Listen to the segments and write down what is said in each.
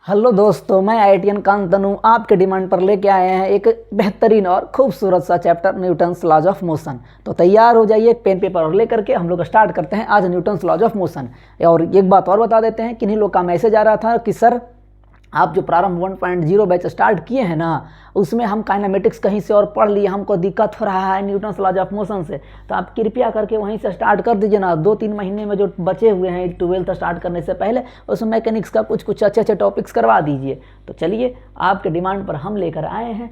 Hello दोस्तों, मैं IITian कांतनु आपके डिमांड पर लेके आए हैं एक बेहतरीन और खूबसूरत सा chapter Newton's laws of motion. तो तैयार हो जाइए, एक पेन पेपर और लेकर के हम लोग स्टार्ट करते हैं आज न्यूटन्स लॉज ऑफ मोशन। और एक बात और बता देते हैं, किन्हीं लोग का मैसेज आ रहा था कि सर आप जो प्रारंभ 1.0 बैच स्टार्ट किए हैं ना, उसमें हम काइनेमेटिक्स कहीं से और पढ़ लिए, हमको दिक्कत हो रहा है न्यूटन्स लॉज ऑफ मोशन से। तो आप कृपया करके वहीं से स्टार्ट कर दीजिए ना। 2-3 महीने में जो बचे हुए हैं 12th स्टार्ट करने से पहले, उसमें मैकेनिक्स का कुछ अच्छे टॉपिक्स करवा दीजिए। तो चलिए, आपके डिमांड पर हम लेकर आए हैं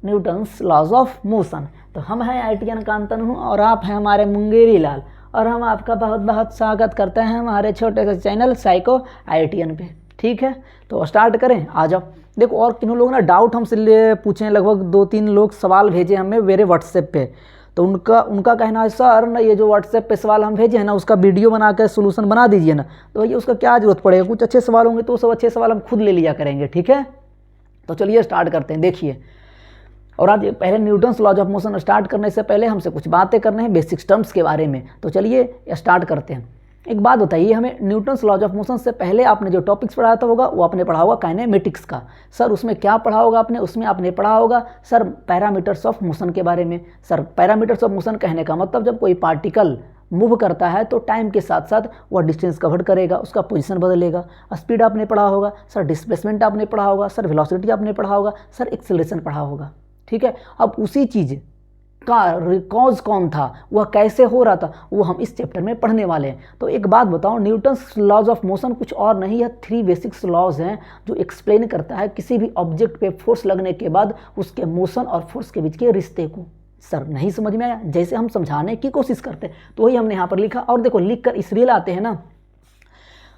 न्यूटन्स लॉज ऑफ मोशन। तो हम हैं आईआईटीएन कांतनु और आप हैं हमारे मुंगेरी लाल, और हम आपका बहुत बहुत स्वागत करते हैं हमारे छोटे से चैनल साइको आईआईटीएन पे। ठीक है, तो स्टार्ट करें, आ जाओ। देखो, और किन्हों लोग ना डाउट हमसे पूछे, लगभग 2-3 लोग सवाल भेजे हमें मेरे व्हाट्सएप पे। तो उनका कहना है सर ना, ये जो व्हाट्सएप पे सवाल हम भेजे हैं ना, उसका वीडियो बना कर सोल्यूशन बना दीजिए ना। तो भैया उसका क्या जरूरत पड़ेगा, कुछ अच्छे सवाल होंगे तो सब अच्छे सवाल हम खुद ले लिया करेंगे। ठीक है, तो चलिए स्टार्ट करते हैं। देखिए, और आज पहले Newton's laws of motion start करने से पहले हमसे कुछ बातें करने हैं बेसिक टर्म्स के बारे में। तो चलिए स्टार्ट करते हैं। एक बात बताइए हमें, न्यूटन्स लॉज ऑफ मोशन से पहले आपने जो टॉपिक्स पढ़ा था होगा, वो आपने पढ़ा होगा काइनेमेटिक्स का। सर उसमें क्या पढ़ा होगा आपने? उसमें आपने पढ़ा होगा सर पैरामीटर्स ऑफ मोशन के बारे में। सर पैरामीटर्स ऑफ मोशन कहने का मतलब, जब कोई पार्टिकल मूव करता है तो टाइम के साथ साथ वह डिस्टेंस कवर करेगा, उसका पोजीशन बदलेगा। स्पीड आपने पढ़ा होगा, सर डिस्प्लेसमेंट आपने पढ़ा होगा, सर वेलोसिटी आपने पढ़ा होगा, सर एक्सेलरेशन पढ़ा होगा। ठीक है, अब उसी चीज़ का कॉज कौन था, वह कैसे हो रहा था, वो हम इस चैप्टर में पढ़ने वाले हैं। तो एक बात बताओ, न्यूटन्स लॉज ऑफ मोशन कुछ और नहीं है, 3 बेसिक्स लॉज हैं जो एक्सप्लेन करता है किसी भी ऑब्जेक्ट पे फोर्स लगने के बाद उसके मोशन और फोर्स के बीच के रिश्ते को। सर नहीं समझ में आया? जैसे हम समझाने की कोशिश करते हैं, तो वही हमने यहाँ पर लिखा। और देखो, लिख कर इसलिए लाते हैं ना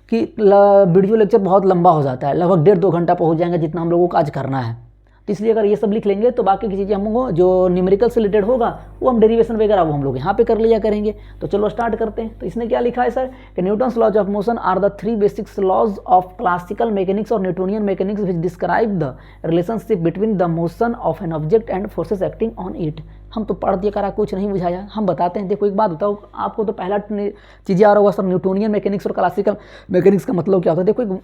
कि वीडियो लेक्चर बहुत लंबा हो जाता है, लगभग 1.5-2 घंटा पहुँच जाएंगे जितना हम लोगों को आज करना है। तो इसलिए अगर ये सब लिख लेंगे तो बाकी की चीज़ें हमको जो न्यूमेरिकल से रिलेटेड होगा, वो हम डेरिवेशन वगैरह वो हम लोग यहाँ पे कर लिया करेंगे। तो चलो स्टार्ट करते हैं। तो इसने क्या लिखा है सर कि Newton's laws of motion are the 3 basics laws of classical mechanics और Newtonian mechanics which describe the relationship between the motion of an object and forces acting on it. हम तो पढ़ दिया करा, कुछ नहीं बुझाया, हम बताते हैं। देखो एक बात बताओ, आपको तो पहला चीज़ें आ रहा होगा सर, न्यूटोनियन मैकेनिक्स और क्लासिकल मैकेनिक्स का मतलब क्या होता है। देखो,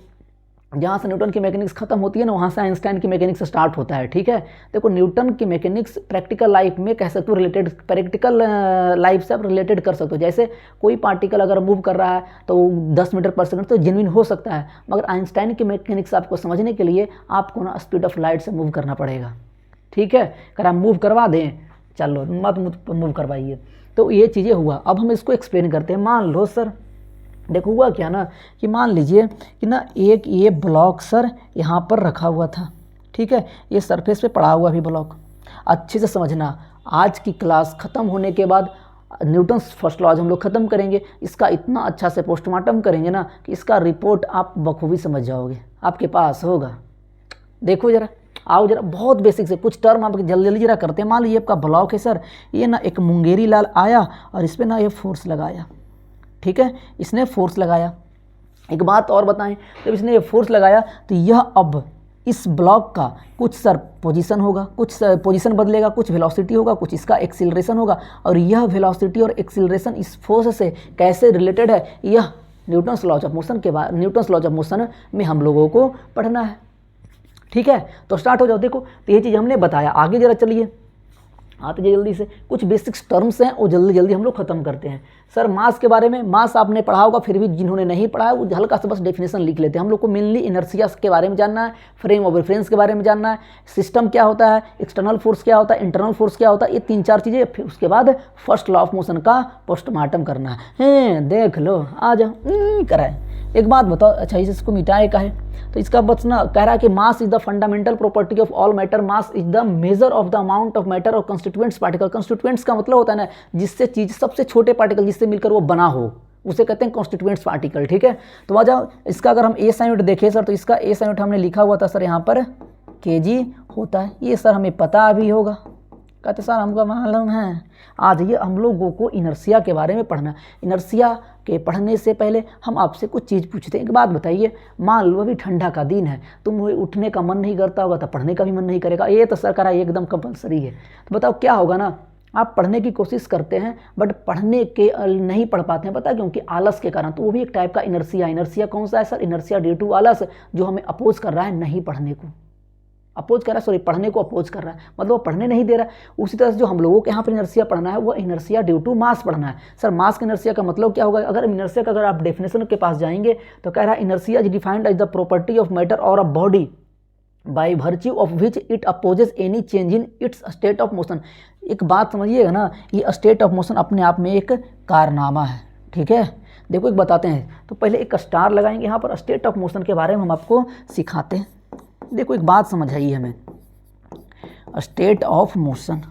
जहाँ से न्यूटन की मैकेनिक्स खत्म होती है ना, वहाँ से आइंस्टाइन की मैकेनिक्स स्टार्ट होता है। ठीक है, देखो नियूटन की मैकेनिक्स प्रैक्टिकल लाइफ में कह सकते हो रिलेटेड, प्रैक्टिकल लाइफ से आप रिलेटेड कर सकते हो। जैसे कोई पार्टिकल अगर मूव कर रहा है तो 10 मीटर पर सेकंड तो जेन्युइन हो सकता है, मगर आइंस्टाइन की मैकेनिक्स आपको समझने के लिए आपको ना स्पीड ऑफ लाइट से मूव करना पड़ेगा। ठीक है, अगर आप मूव करवा दें, चलो मत मूव करवाइए। तो ये चीज़ें हुआ। अब हम इसको एक्सप्लेन करते हैं। मान लो सर, देखो हुआ क्या ना कि मान लीजिए कि ना एक ये ब्लॉक सर यहाँ पर रखा हुआ था। ठीक है, ये सरफेस पे पड़ा हुआ भी ब्लॉक। अच्छे से समझना, आज की क्लास ख़त्म होने के बाद न्यूटन्स फर्स्ट लॉज हम लोग ख़त्म करेंगे। इसका इतना अच्छा से पोस्टमार्टम करेंगे ना कि इसका रिपोर्ट आप बखूबी समझ जाओगे, आपके पास होगा। देखो जरा, आओ जरा, बहुत बेसिक से कुछ टर्म आप जल्दी जल्दी जरा करते हैं। मान लीजिए आपका ब्लॉक है सर, ये ना एक मुंगेरी लाल आया और इस पर ना ये फोर्स लगाया। ठीक है, इसने फोर्स लगाया। एक बात और बताएं, जब इसने ये फोर्स लगाया तो यह अब इस ब्लॉक का कुछ सर पोजीशन होगा, कुछ पोजीशन बदलेगा, कुछ वेलोसिटी होगा, कुछ इसका एक्सीलरेशन होगा। और यह वेलोसिटी और एक्सीलरेशन इस फोर्स से कैसे रिलेटेड है, यह न्यूटन्स लॉज ऑफ मोशन के बाद, न्यूटन्स लॉज ऑफ मोशन में हम लोगों को पढ़ना है। ठीक है, तो स्टार्ट हो जाओ। देखो, तो ये चीज़ हमने बताया। आगे जरा चलिए, आते जल्दी से कुछ बेसिक्स टर्म्स हैं वो जल्दी जल्दी हम लोग खत्म करते हैं। सर मास के बारे में, मास आपने पढ़ा होगा, फिर भी जिन्होंने नहीं पढ़ा है वो हल्का सा बस डेफिनेशन लिख लेते हैं। हम लोग को मेनली इनर्शिया के बारे में जानना है, फ्रेम ऑफ रेफरेंस के बारे में जानना है, सिस्टम क्या होता है, एक्सटर्नल फोर्स क्या होता है, इंटरनल फोर्स क्या होता है, ये 3-4 चीज़ें। फिर उसके बाद फर्स्ट लॉ ऑफ मोशन का पोस्टमार्टम करना है। देख लो, आ जाओ कराए। एक बात बताओ, अच्छा इसको मिटाए का है तो इसका बचना कह रहा है कि mass is the fundamental property of all matter. Mass is the measure of the amount of matter और कंस्टिट्यूएंट्स पार्टिकल। कंस्टिट्यूएंट्स का मतलब होता है ना, जिससे चीज़ सबसे छोटे पार्टिकल जिससे मिलकर वो बना हो, उसे कहते हैं कॉन्स्टिट्यूएंट्स पार्टिकल। ठीक है, तो आ जाओ, इसका अगर हम ए यूनिट देखें सर, तो इसका ए यूनिट हमने लिखा हुआ था सर यहाँ पर kg होता है। ये सर हमें पता भी होगा, कहते सर हमको मालूम है। आज ये हम लोगों को इनर्शिया के बारे में पढ़ना। इनर्शिया के पढ़ने से पहले हम आपसे कुछ चीज़ पूछते हैं। एक बात बताइए, मान लो अभी ठंडा का दिन है, तुम्हें उठने का मन नहीं करता होगा तो पढ़ने का भी मन नहीं करेगा। ये तो सर करा एकदम कंपलसरी है। तो बताओ क्या होगा ना, आप पढ़ने की कोशिश करते हैं बट पढ़ने के नहीं पढ़ पाते हैं, पता है क्योंकि आलस के कारण। तो वो भी एक टाइप का इनर्सिया। इनर्सिया कौन सा है सर? इनर्सिया ड्यू टू आलस, जो हमें अपोज कर रहा है नहीं पढ़ने को, अपोज कर रहा है, सॉरी पढ़ने को अपोज कर रहा है, मतलब वो पढ़ने नहीं दे रहा है। उसी तरह से जो हम लोगों के यहाँ पर इनर्सिया पढ़ना है वो इनर्सिया ड्यू टू मास पढ़ना है। सर मास के इनर्सिया का मतलब क्या होगा? अगर इनर्सिया का अगर आप डेफिनेशन के पास जाएंगे तो कह रहा है inertia is defined as the property of matter or a body by virtue of which it opposes any change in its state of motion. एक बात समझिएगा ना, ये स्टेट ऑफ मोशन अपने आप में एक कारनामा है, ठीक है। देखो एक बताते हैं, तो पहले एक स्टार लगाएंगे यहाँ पर, स्टेट ऑफ मोशन के बारे में हम आपको सिखाते हैं। देखो एक बात समझाइए हमें, state of motion,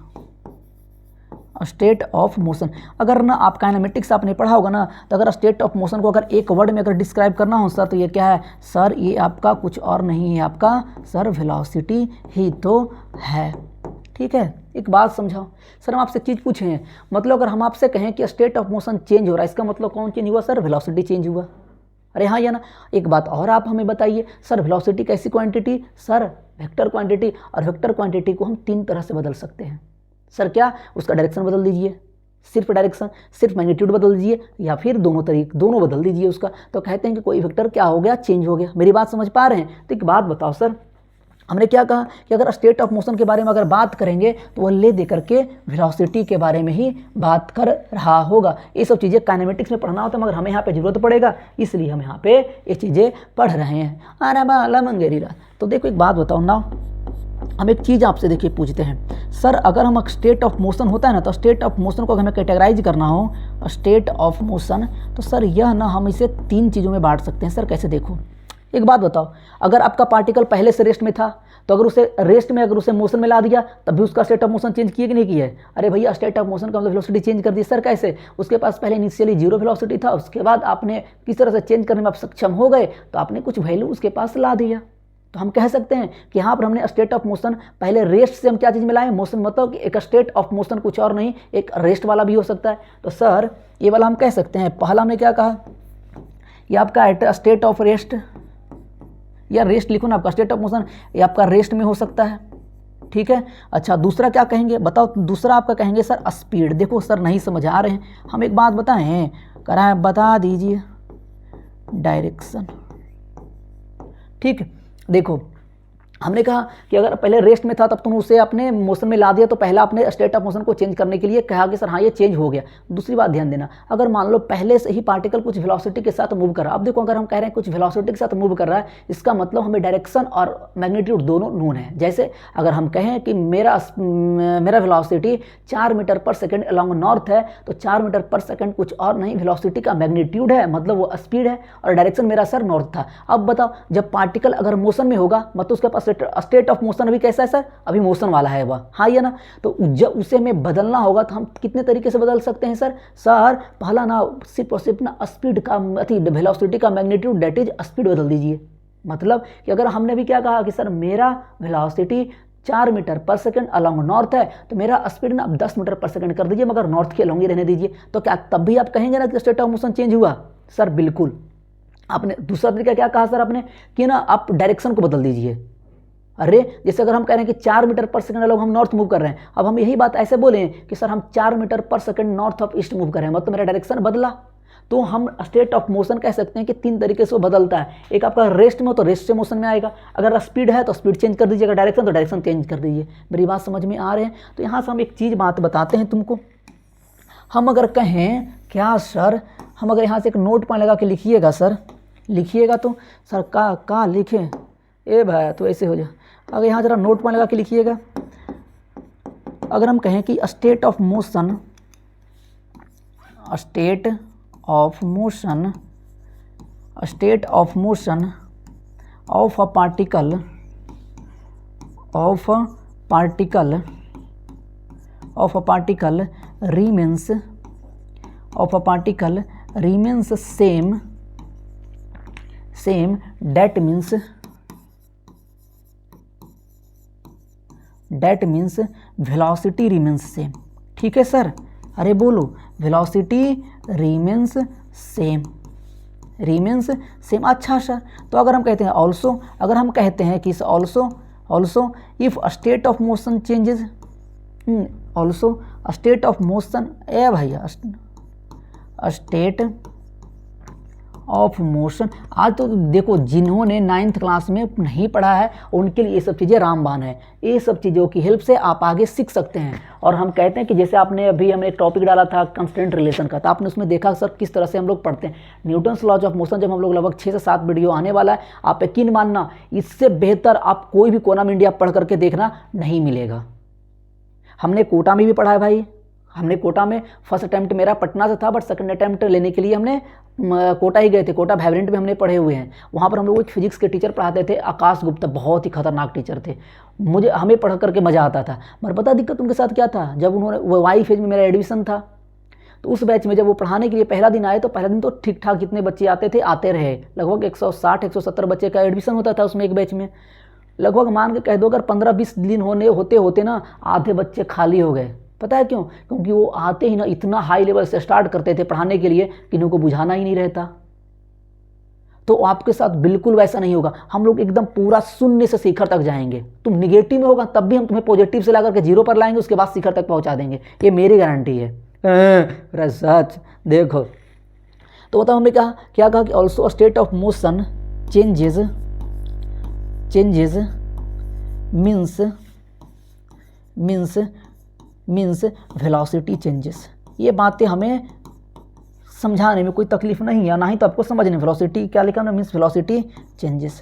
state of motion अगर ना आप काइनेमेटिक्स आपने पढ़ा होगा ना, तो अगर स्टेट ऑफ मोशन को अगर एक वर्ड में अगर डिस्क्राइब करना हो सर, तो ये क्या है सर? ये आपका कुछ और नहीं है, आपका सर वेलोसिटी ही तो है, ठीक है। एक बात समझाओ सर, हम आपसे चीज़ पूछे हैं, मतलब अगर हम आपसे कहें कि स्टेट ऑफ मोशन चेंज हो रहा है, इसका मतलब कौन चेंज हुआ सर? वेलोसिटी चेंज हुआ। अरे हाँ या ना? एक बात और आप हमें बताइए सर, वेलोसिटी कैसी क्वांटिटी? सर वेक्टर क्वांटिटी, और वेक्टर क्वांटिटी को हम 3 तरह से बदल सकते हैं। सर क्या? उसका डायरेक्शन बदल दीजिए, सिर्फ डायरेक्शन, सिर्फ मैग्नीट्यूड बदल दीजिए, या फिर दोनों बदल दीजिए उसका। तो कहते हैं कि कोई वेक्टर क्या हो गया? चेंज हो गया। मेरी बात समझ पा रहे हैं? तो एक बात बताओ सर, हमने क्या कहा कि अगर स्टेट ऑफ मोशन के बारे में अगर बात करेंगे तो वह ले दे करके वेलोसिटी के बारे में ही बात कर रहा होगा। ये सब चीज़ें काइनेमेटिक्स में पढ़ना होता है, मगर हमें यहाँ पे जरूरत पड़ेगा, इसलिए हम यहाँ पे ये चीज़ें पढ़ रहे हैं। अरे बाला मंगेरीरा। तो देखो एक बात बताओ ना, हम एक चीज़ आपसे देखिए पूछते हैं सर, अगर हम स्टेट ऑफ मोशन होता है ना, तो स्टेट ऑफ मोशन को अगर हमें कैटेगराइज करना हो स्टेट ऑफ मोशन, तो सर यह ना हम इसे 3 चीज़ों में बांट सकते हैं। सर कैसे? देखो एक बात बताओ, अगर आपका पार्टिकल पहले से रेस्ट में था, तो अगर उसे रेस्ट में अगर उसे मोशन में ला दिया, तब भी उसका स्टेट ऑफ मोशन चेंज किया कि नहीं किया है? अरे भैया स्टेट ऑफ मोशन का मतलब वेलोसिटी चेंज कर दी। सर कैसे? उसके पास पहले इनिशियली 0 वेलोसिटी था, उसके बाद आपने किस तरह से चेंज करने में आप सक्षम हो गए, तो आपने कुछ वैल्यू उसके पास ला दिया। तो हम कह सकते हैं कि यहाँ पर हमने स्टेट ऑफ मोशन पहले रेस्ट से हम क्या चीज़ में लाए? मोशन। मतलब कि एक स्टेट ऑफ मोशन कुछ और नहीं, एक रेस्ट वाला भी हो सकता है। तो सर ये वाला हम कह सकते हैं, पहला हमने क्या कहा, ये आपका स्टेट ऑफ रेस्ट, या रेस्ट लिखो ना, आपका स्टेट ऑफ मोशन ये आपका रेस्ट में हो सकता है, ठीक है। अच्छा दूसरा क्या कहेंगे बताओ? दूसरा आपका कहेंगे सर स्पीड। देखो सर नहीं समझ आ रहे हैं, हम एक बात बताएं, कराएं बता दीजिए, डायरेक्शन, ठीक है। देखो हमने कहा कि अगर पहले रेस्ट में था तब तुम उसे अपने मोशन में ला दिया, तो पहला अपने स्टेट ऑफ मोशन को चेंज करने के लिए कहा कि सर हाँ ये चेंज हो गया। दूसरी बात ध्यान देना, अगर मान लो पहले से ही पार्टिकल कुछ वेलोसिटी के साथ मूव कर रहा है, अब देखो अगर हम कह रहे हैं कुछ वेलोसिटी के साथ मूव कर रहा है, इसका मतलब हमें डायरेक्शन और मैग्नीट्यूड दोनों नोन है। जैसे अगर हम कहें कि मेरा वेलोसिटी 4 मीटर पर सेकेंड अलॉन्ग नॉर्थ है, तो 4 मीटर पर सेकेंड कुछ और नहीं वेलोसिटी का मैग्नीट्यूड है, मतलब वो स्पीड है, और डायरेक्शन मेरा सर नॉर्थ था। अब बताओ जब पार्टिकल अगर मोशन में होगा, मतलब उसके पास स्टेट ऑफ मोशन अभी कैसा है सर? अभी मोशन वाला है वह, हाँ या ना? तो जब उसे हमें बदलना होगा तो हम कितने तरीके से बदल सकते हैं सर? सर पहला ना सिर्फ और सिर्फ ना स्पीड का वेलोसिटी का मैग्नीट्यूड डेट इज स्पीड बदल दीजिए। मतलब कि अगर हमने भी क्या कहा कि सर मेरा वेलोसिटी 4 मीटर पर सेकंड अलॉन्ग नॉर्थ है, तो मेरा स्पीड ना अब 10 मीटर पर सेकंड कर दीजिए, मगर नॉर्थ के अलॉन्ग ही रहने दीजिए। तो क्या तब भी आप कहेंगे ना कि स्टेट ऑफ मोशन चेंज हुआ? सर बिल्कुल। आपने दूसरा तरीका क्या कहा सर आपने, कि ना आप डायरेक्शन को बदल दीजिए। अरे जैसे अगर हम कह रहे हैं कि 4 मीटर पर सेकंड लोग हम नॉर्थ मूव कर रहे हैं, अब हम यही बात ऐसे बोले कि सर हम 4 मीटर पर second north of east move कर रहे हैं, मतलब मेरा डायरेक्शन बदला। तो हम स्टेट ऑफ मोशन कह सकते हैं कि 3 तरीके से वो बदलता है। एक आपका रेस्ट में हो तो रेस्ट से मोशन में आएगा, अगर स्पीड है तो स्पीड चेंज कर दीजिए, अगर डायरेक्शन तो डायरेक्शन चेंज कर दीजिए। मेरी बात समझ में आ रहे हैं? तो यहाँ से हम एक चीज़ बात बताते हैं तुमको। हम अगर कहें क्या सर, हम अगर यहाँ से एक नोट पॉइंट लगा के लिखिएगा सर, लिखिएगा तो सर का लिखें, ए भाई तो ऐसे हो जाए। अगर यहाँ जरा नोट पॉइंट लगा के लिखिएगा, अगर हम कहें कि state of motion, state of motion, state of motion of a particle, of a particle, of a particle remains, of a particle remains same, that means velocity remains same। ठीक है sir? अरे बोलो, velocity remains same, remains same। अच्छा sir, तो अगर हम कहते हैं also, अगर हम कहते हैं कि also if state of motion changes, also state of motion, ए भैया स्टेट ऑफ मोशन। आज तो देखो जिन्होंने 9th क्लास में नहीं पढ़ा है उनके लिए ये सब चीज़ें रामबाण है। ये सब चीज़ों की हेल्प से आप आगे सीख सकते हैं। और हम कहते हैं कि जैसे आपने अभी हमें एक टॉपिक डाला था कंस्टेंट रिलेशन का, तो आपने उसमें देखा सर किस तरह से हम लोग पढ़ते हैं न्यूटन्स लॉज ऑफ मोशन। जब हम लोग लगभग 6 से 7 वीडियो आने वाला है, आप यकीन मानना इससे बेहतर आप कोई भी कोना में इंडिया पढ़ करके देखना नहीं मिलेगा। हमने कोटा में भी पढ़ा है भाई, हमने कोटा में फर्स्ट अटैम्प्ट मेरा पटना से था, बट सेकंड अटैम्प्ट लेने के लिए हमने कोटा ही गए थे। कोटा वाइब्रेंट में हमने पढ़े हुए हैं। वहाँ पर हम लोग एक फिजिक्स के टीचर पढ़ाते थे, आकाश गुप्ता, बहुत ही खतरनाक टीचर थे। हमें पढ़ करके मज़ा आता था। मगर पता दिक्कत उनके साथ क्या था, जब उन्होंने वाई फेज में मेरा एडमिशन था, तो उस बैच में जब वो पढ़ाने के लिए पहला दिन आए, तो पहला दिन तो ठीक ठाक जितने बच्चे आते थे आते रहे। लगभग 160-170 बच्चे का एडमिशन होता था उसमें एक बैच में। लगभग मान के कह दो अगर 15-20 दिन होते ना आधे बच्चे खाली हो गए। पता है क्यों? क्योंकि वो आते ही ना इतना हाई लेवल से स्टार्ट करते थे पढ़ाने के लिए कि इनको बुझाना ही नहीं रहता। तो आपके साथ बिल्कुल वैसा नहीं होगा। हम लोग एकदम पूरा शून्य से शिखर तक जाएंगे। तुम निगेटिव में होगा तब भी हम तुम्हें पॉजिटिव से ला करके 0 पर लाएंगे, उसके बाद शिखर तक पहुंचा देंगे। ये मेरी गारंटी है। सच देखो, तो बताओ हमने क्या कहा कि also state of motion changes means velocity changes. ये बातें हमें समझाने में कोई तकलीफ नहीं है, ना ही तो आपको समझने। वेलोसिटी क्या लिखा ना, मीन्स वेलोसिटी चेंजेस।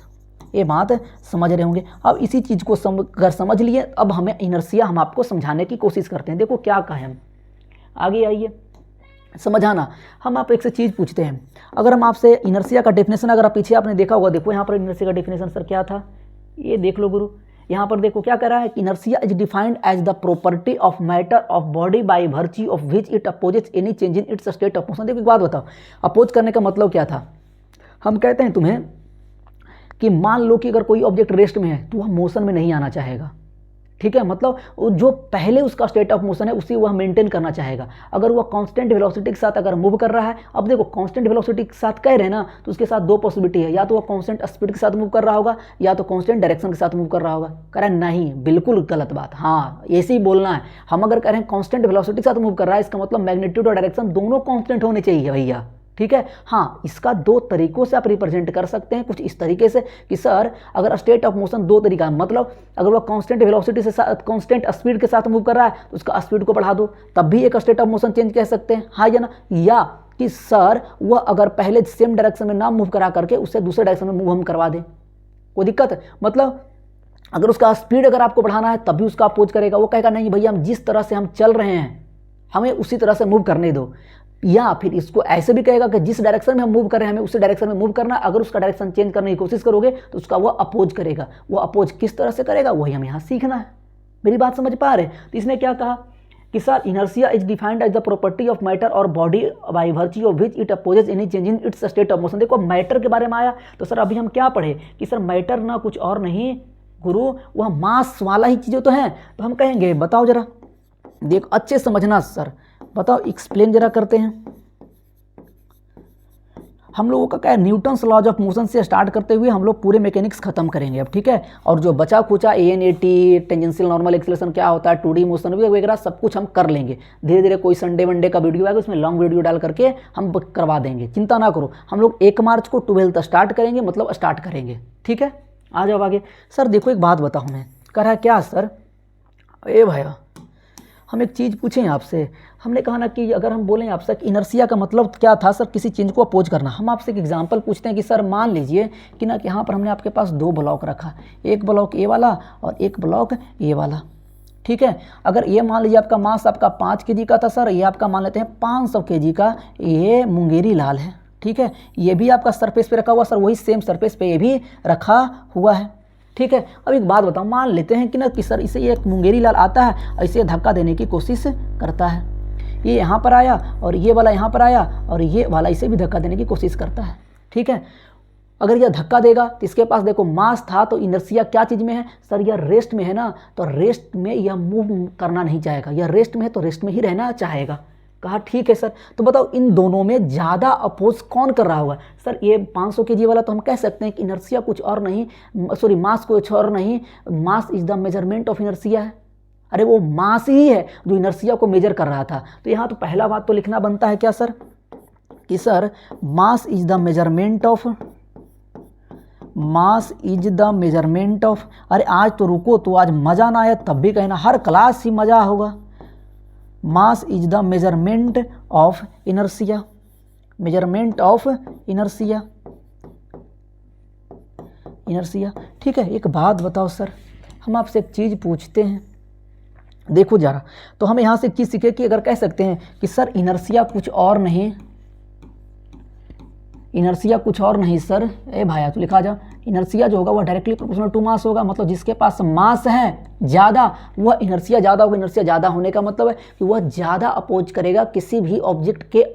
ये बात समझ रहे होंगे। अब इसी चीज़ को अगर समझ लिए, अब हमें इनर्शिया हम आपको समझाने की कोशिश करते हैं। देखो क्या कहें हम, आगे आइए समझाना। हम आप एक से चीज़ पूछते हैं, अगर हम आपसे इनर्शिया का डेफिनेशन, अगर आप पीछे आपने देखा होगा, देखो यहाँ पर इनर्शिया का डेफिनेशन सर क्या था, ये देख लो गुरु। यहाँ पर देखो क्या कह रहा है कि inertia is defined as the property of matter of body by virtue of which it opposes any change in its state of motion. देखो एक बात बताओ, अपोज करने का मतलब क्या था। हम कहते हैं तुम्हें कि मान लो कि अगर कोई ऑब्जेक्ट रेस्ट में है तो वह मोशन में नहीं आना चाहेगा, ठीक है। मतलब जो पहले उसका स्टेट ऑफ मोशन है उसी वह मेंटेन करना चाहेगा। अगर वह कांस्टेंट वेलोसिटी के साथ अगर मूव कर रहा है, अब देखो कांस्टेंट वेलोसिटी के साथ कह रहे हैं ना, तो उसके साथ 2 पॉसिबिलिटी है, या तो वह कांस्टेंट स्पीड के साथ मूव कर रहा होगा या तो कांस्टेंट डायरेक्शन के साथ मूव कर रहा होगा। कह रहा है नहीं, बिल्कुल गलत बात। हाँ, ऐसे ही बोलना है। हम अगर कह रहे हैं कांस्टेंट वेलोसिटी के साथ मूव कर रहा है, इसका मतलब मैग्नीट्यूड और डायरेक्शन दोनों कांस्टेंट होने चाहिए भैया, ठीक है। हाँ, इसका 2 तरीकों से आप रिप्रेजेंट कर सकते हैं, कुछ इस तरीके से कि सर अगर स्टेट ऑफ मोशन 2 तरीका है, मतलब अगर वह कांस्टेंट वेलोसिटी से साथ कांस्टेंट स्पीड के साथ मूव कर रहा है तो उसका स्पीड को बढ़ा दो, तब भी एक स्टेट ऑफ मोशन चेंज कह सकते हैं, हाँ या ना। या कि सर वह अगर पहले सेम डायरेक्शन में ना मूव करा करके उससे दूसरे डायरेक्शन में मूव हम करवा दें, कोई दिक्कत है। मतलब अगर उसका स्पीड अगर आपको बढ़ाना है तब भी उसका अपोज करेगा। वो कहेगा नहीं भैया, हम जिस तरह से हम चल रहे हैं हमें उसी तरह से मूव करने दो। या फिर इसको ऐसे भी कहेगा कि जिस डायरेक्शन में हम मूव कर रहे हैं हमें उसी डायरेक्शन में मूव करना है। अगर उसका डायरेक्शन चेंज करने की कोशिश करोगे तो उसका वो अपोज करेगा। वो अपोज किस तरह से करेगा वही हमें यहाँ सीखना है। मेरी बात समझ पा रहे? तो इसने क्या कहा कि sir inertia is defined as the property of matter or body by virtue of which it opposes any change in its state of motion. देखो मैटर के बारे में आया तो सर अभी हम क्या पढ़े कि सर मैटर ना कुछ और नहीं गुरु, वह मास वाला ही चीज़ें तो हैं। तो हम कहेंगे बताओ जरा, देखो अच्छे समझना सर, बताओ एक्सप्लेन जरा करते हैं। हम लोगों का क्या है, न्यूटन्स लॉज ऑफ मोशन से स्टार्ट करते हुए हम लोग पूरे मैकेनिक्स खत्म करेंगे अब, ठीक है। और जो बचा खुचा ANAT, टेंजेंशियल नॉर्मल एक्सेलरेशन क्या होता है, 2D मोशन वगैरह सब कुछ हम कर लेंगे धीरे धीरे। कोई संडे वनडे का वीडियो आएगा उसमें लॉन्ग वीडियो डाल करके हम करवा देंगे, चिंता ना करो। हम लोग 1 मार्च को 12th स्टार्ट करेंगे, मतलब स्टार्ट करेंगे, ठीक है। आ जाओ आगे। सर देखो एक बात बताऊँ मैं, कह रहा है क्या सर, ए भैया हम एक चीज़ पूछें आपसे। हमने कहा ना कि अगर हम बोलें आपसे कि इनर्शिया का मतलब क्या था सर, किसी चीज़ को अपोज करना। हम आपसे एक एग्जांपल पूछते हैं कि सर मान लीजिए कि ना यहाँ पर हमने आपके पास 2 ब्लॉक रखा, एक ब्लॉक ए वाला और एक ब्लॉक ए वाला, ठीक है। अगर ये मान लीजिए आपका मास आपका 5 kg का था सर, ये आपका मान लेते हैं 500 kg का, ये मुंगेरी लाल है, ठीक है। ये भी आपका सरफेस पे रखा हुआ सर, वही सेम सरफेस पे ये भी रखा हुआ है, ठीक है। अब एक बात बताओ, मान लेते हैं कि ना कि सर इसे एक मुंगेरी लाल आता है, ऐसे धक्का देने की कोशिश करता है। ये यहाँ पर आया और ये वाला यहाँ पर आया और ये वाला इसे भी धक्का देने की कोशिश करता है, ठीक है। अगर यह धक्का देगा तो इसके पास देखो मास था, तो इनर्शिया क्या चीज़ में है सर, यह रेस्ट में है ना, तो रेस्ट में यह मूव करना नहीं चाहेगा। यह रेस्ट में है तो रेस्ट में ही रहना चाहेगा। कहा ठीक है सर। तो बताओ इन दोनों में ज़्यादा अपोज कौन कर रहा होगा सर? ये 500 kg वाला तो हम कह सकते हैं कि इनर्शिया कुछ और नहीं, सॉरी मास कुछ और नहीं, mass is the measurement of inertia है। अरे वो मास ही है जो इनर्शिया को मेजर कर रहा था। तो यहाँ तो पहला बात तो लिखना बनता है क्या सर, कि sir mass is the measurement of, mass is the measurement of, अरे आज तो रुको, तो आज मज़ा ना आया तब भी कहना, हर क्लास ही मज़ा होगा। Mass is the measurement of inertia, measurement of inertia, inertia. ठीक है, एक बात बताओ सर, हम आपसे एक चीज़ पूछते हैं, देखो जरा, तो हम यहाँ से एक चीज़ सीखे कि अगर कह सकते हैं कि सर इनर्शिया कुछ और नहीं, इनर्शिया कुछ और नहीं सर, ए भाया तो लिखा जा, इनर्शिया जो होगा वह डायरेक्टली प्रोपोर्शनल टू मास होगा, मतलब जिसके पास मास है ज़्यादा वह इनर्शिया ज़्यादा होगा। इनर्शिया ज़्यादा होने का मतलब है कि वह ज़्यादा अपोज करेगा किसी भी ऑब्जेक्ट के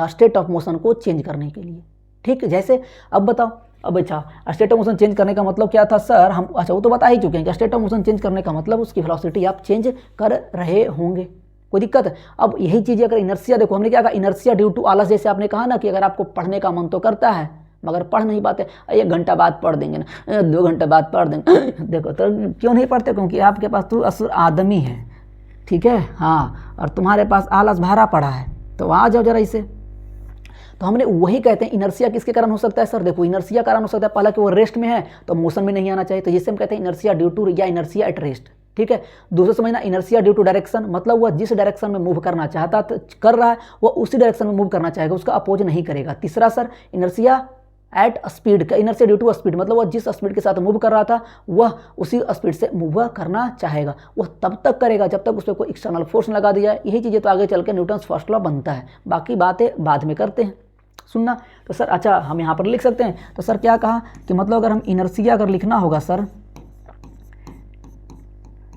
स्टेट ऑफ मोशन को चेंज करने के लिए। ठीक, जैसे अब बताओ, अब अच्छा स्टेट ऑफ मोशन चेंज करने का मतलब क्या था सर, हम अच्छा वो तो बता ही चुके हैं कि स्टेट ऑफ मोशन चेंज करने का मतलब उसकी वेलोसिटी आप चेंज कर रहे होंगे, कोई दिक्कत है। अब यही चीज़ अगर इनर्शिया, देखो हमने क्या कहा, इनर्शिया ड्यू टू आलस, जैसे आपने कहा ना कि अगर आपको पढ़ने का मन तो करता है मगर पढ़ नहीं पाते, 1 घंटा बाद पढ़ देंगे ना, 2 घंटे बाद पढ़ देंगे देखो तो क्यों नहीं पढ़ते, क्योंकि आपके पास तो असुर आदमी है, ठीक है, हाँ, और तुम्हारे पास आलस भरा पड़ा है, तो आ जाओ जरा इसे। तो हमने वही कहते हैं इनर्शिया किसके कारण हो सकता है सर, देखो इनर्शिया कारण हो सकता है पहला कि वो रेस्ट में है तो मोशन में नहीं आना चाहिए, तो जिससे हम कहते हैं इनर्शिया ड्यू टू या इनर्शिया एट रेस्ट। ठीक है, दूसरा समझना इनर्शिया ड्यू टू डायरेक्शन, मतलब वह जिस डायरेक्शन में मूव करना चाहता कर रहा है वह उसी डायरेक्शन में मूव करना चाहेगा, उसका अपोज नहीं करेगा। तीसरा सर इनर्शिया एट स्पीड का, इनर्शिया ड्यू टू स्पीड, मतलब वह जिस स्पीड के साथ मूव कर रहा था वह उसी स्पीड से मूव करना चाहेगा, वह तब तक करेगा जब तक उस पर कोई एक्सटर्नल फोर्स लगा दिया। यही चीज़ें तो आगे चल के न्यूटन्स फर्स्ट लॉ बनता है, बाकी बातें बाद में करते हैं, सुनना। तो सर अच्छा हम यहाँ पर लिख सकते हैं, तो सर क्या कहा कि मतलब अगर हम इनर्शिया अगर लिखना होगा सर,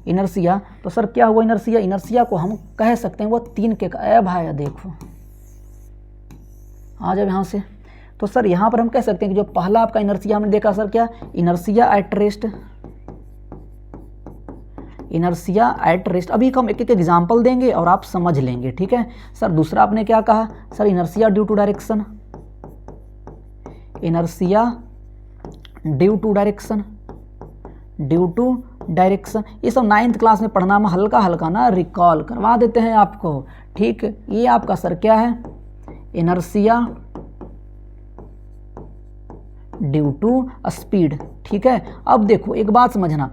इनर्शिया, तो सर क्या हुआ इनर्शिया, इनर्शिया को हम कह सकते हैं वो 3 के, भाई देखो आ जाओ यहाँ से, तो सर यहाँ पर हम कह सकते हैं कि जो पहला आपका इनर्शिया हमने देखा सर क्या, inertia at rest, inertia at rest. अभी हम एक एक एग्जाम्पल देंगे और आप समझ लेंगे, ठीक है सर। दूसरा आपने क्या कहा sir, inertia due to direction, inertia due to direction, due to direction, ये सब 9th क्लास में पढ़ना, में हल्का हल्का ना रिकॉल करवा देते हैं आपको। ठीक, ये आपका सर क्या है, इनर्शिया ड्यू टू स्पीड। ठीक है, अब देखो एक बात समझना,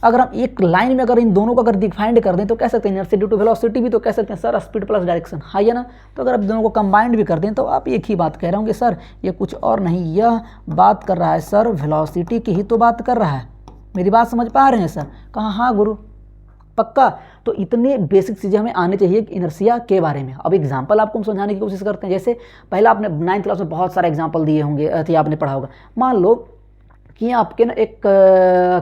अगर हम एक लाइन में अगर इन दोनों को अगर डिफाइंड कर दें तो कह सकते हैं इनर्शिया ड्यू टू वेलोसिटी भी तो कह सकते हैं सर स्पीड प्लस डायरेक्शन, हाँ या ना। तो अगर आप दोनों को कंबाइंड भी कर दें तो आप एक ही बात कह रहे होंगे सर ये कुछ और नहीं, यह बात कर रहा है सर वेलोसिटी की ही तो बात कर रहा है। मेरी बात समझ पा रहे हैं सर, कहाँ हाँ गुरु पक्का। तो इतने बेसिक चीज़ें हमें आने चाहिए इनर्शिया के बारे में। अब एग्जांपल आपको हम समझाने की कोशिश करते हैं, जैसे पहला आपने 9th क्लास में बहुत सारे एग्जांपल दिए होंगे, आपने पढ़ा होगा। मान लो कि आपके ना एक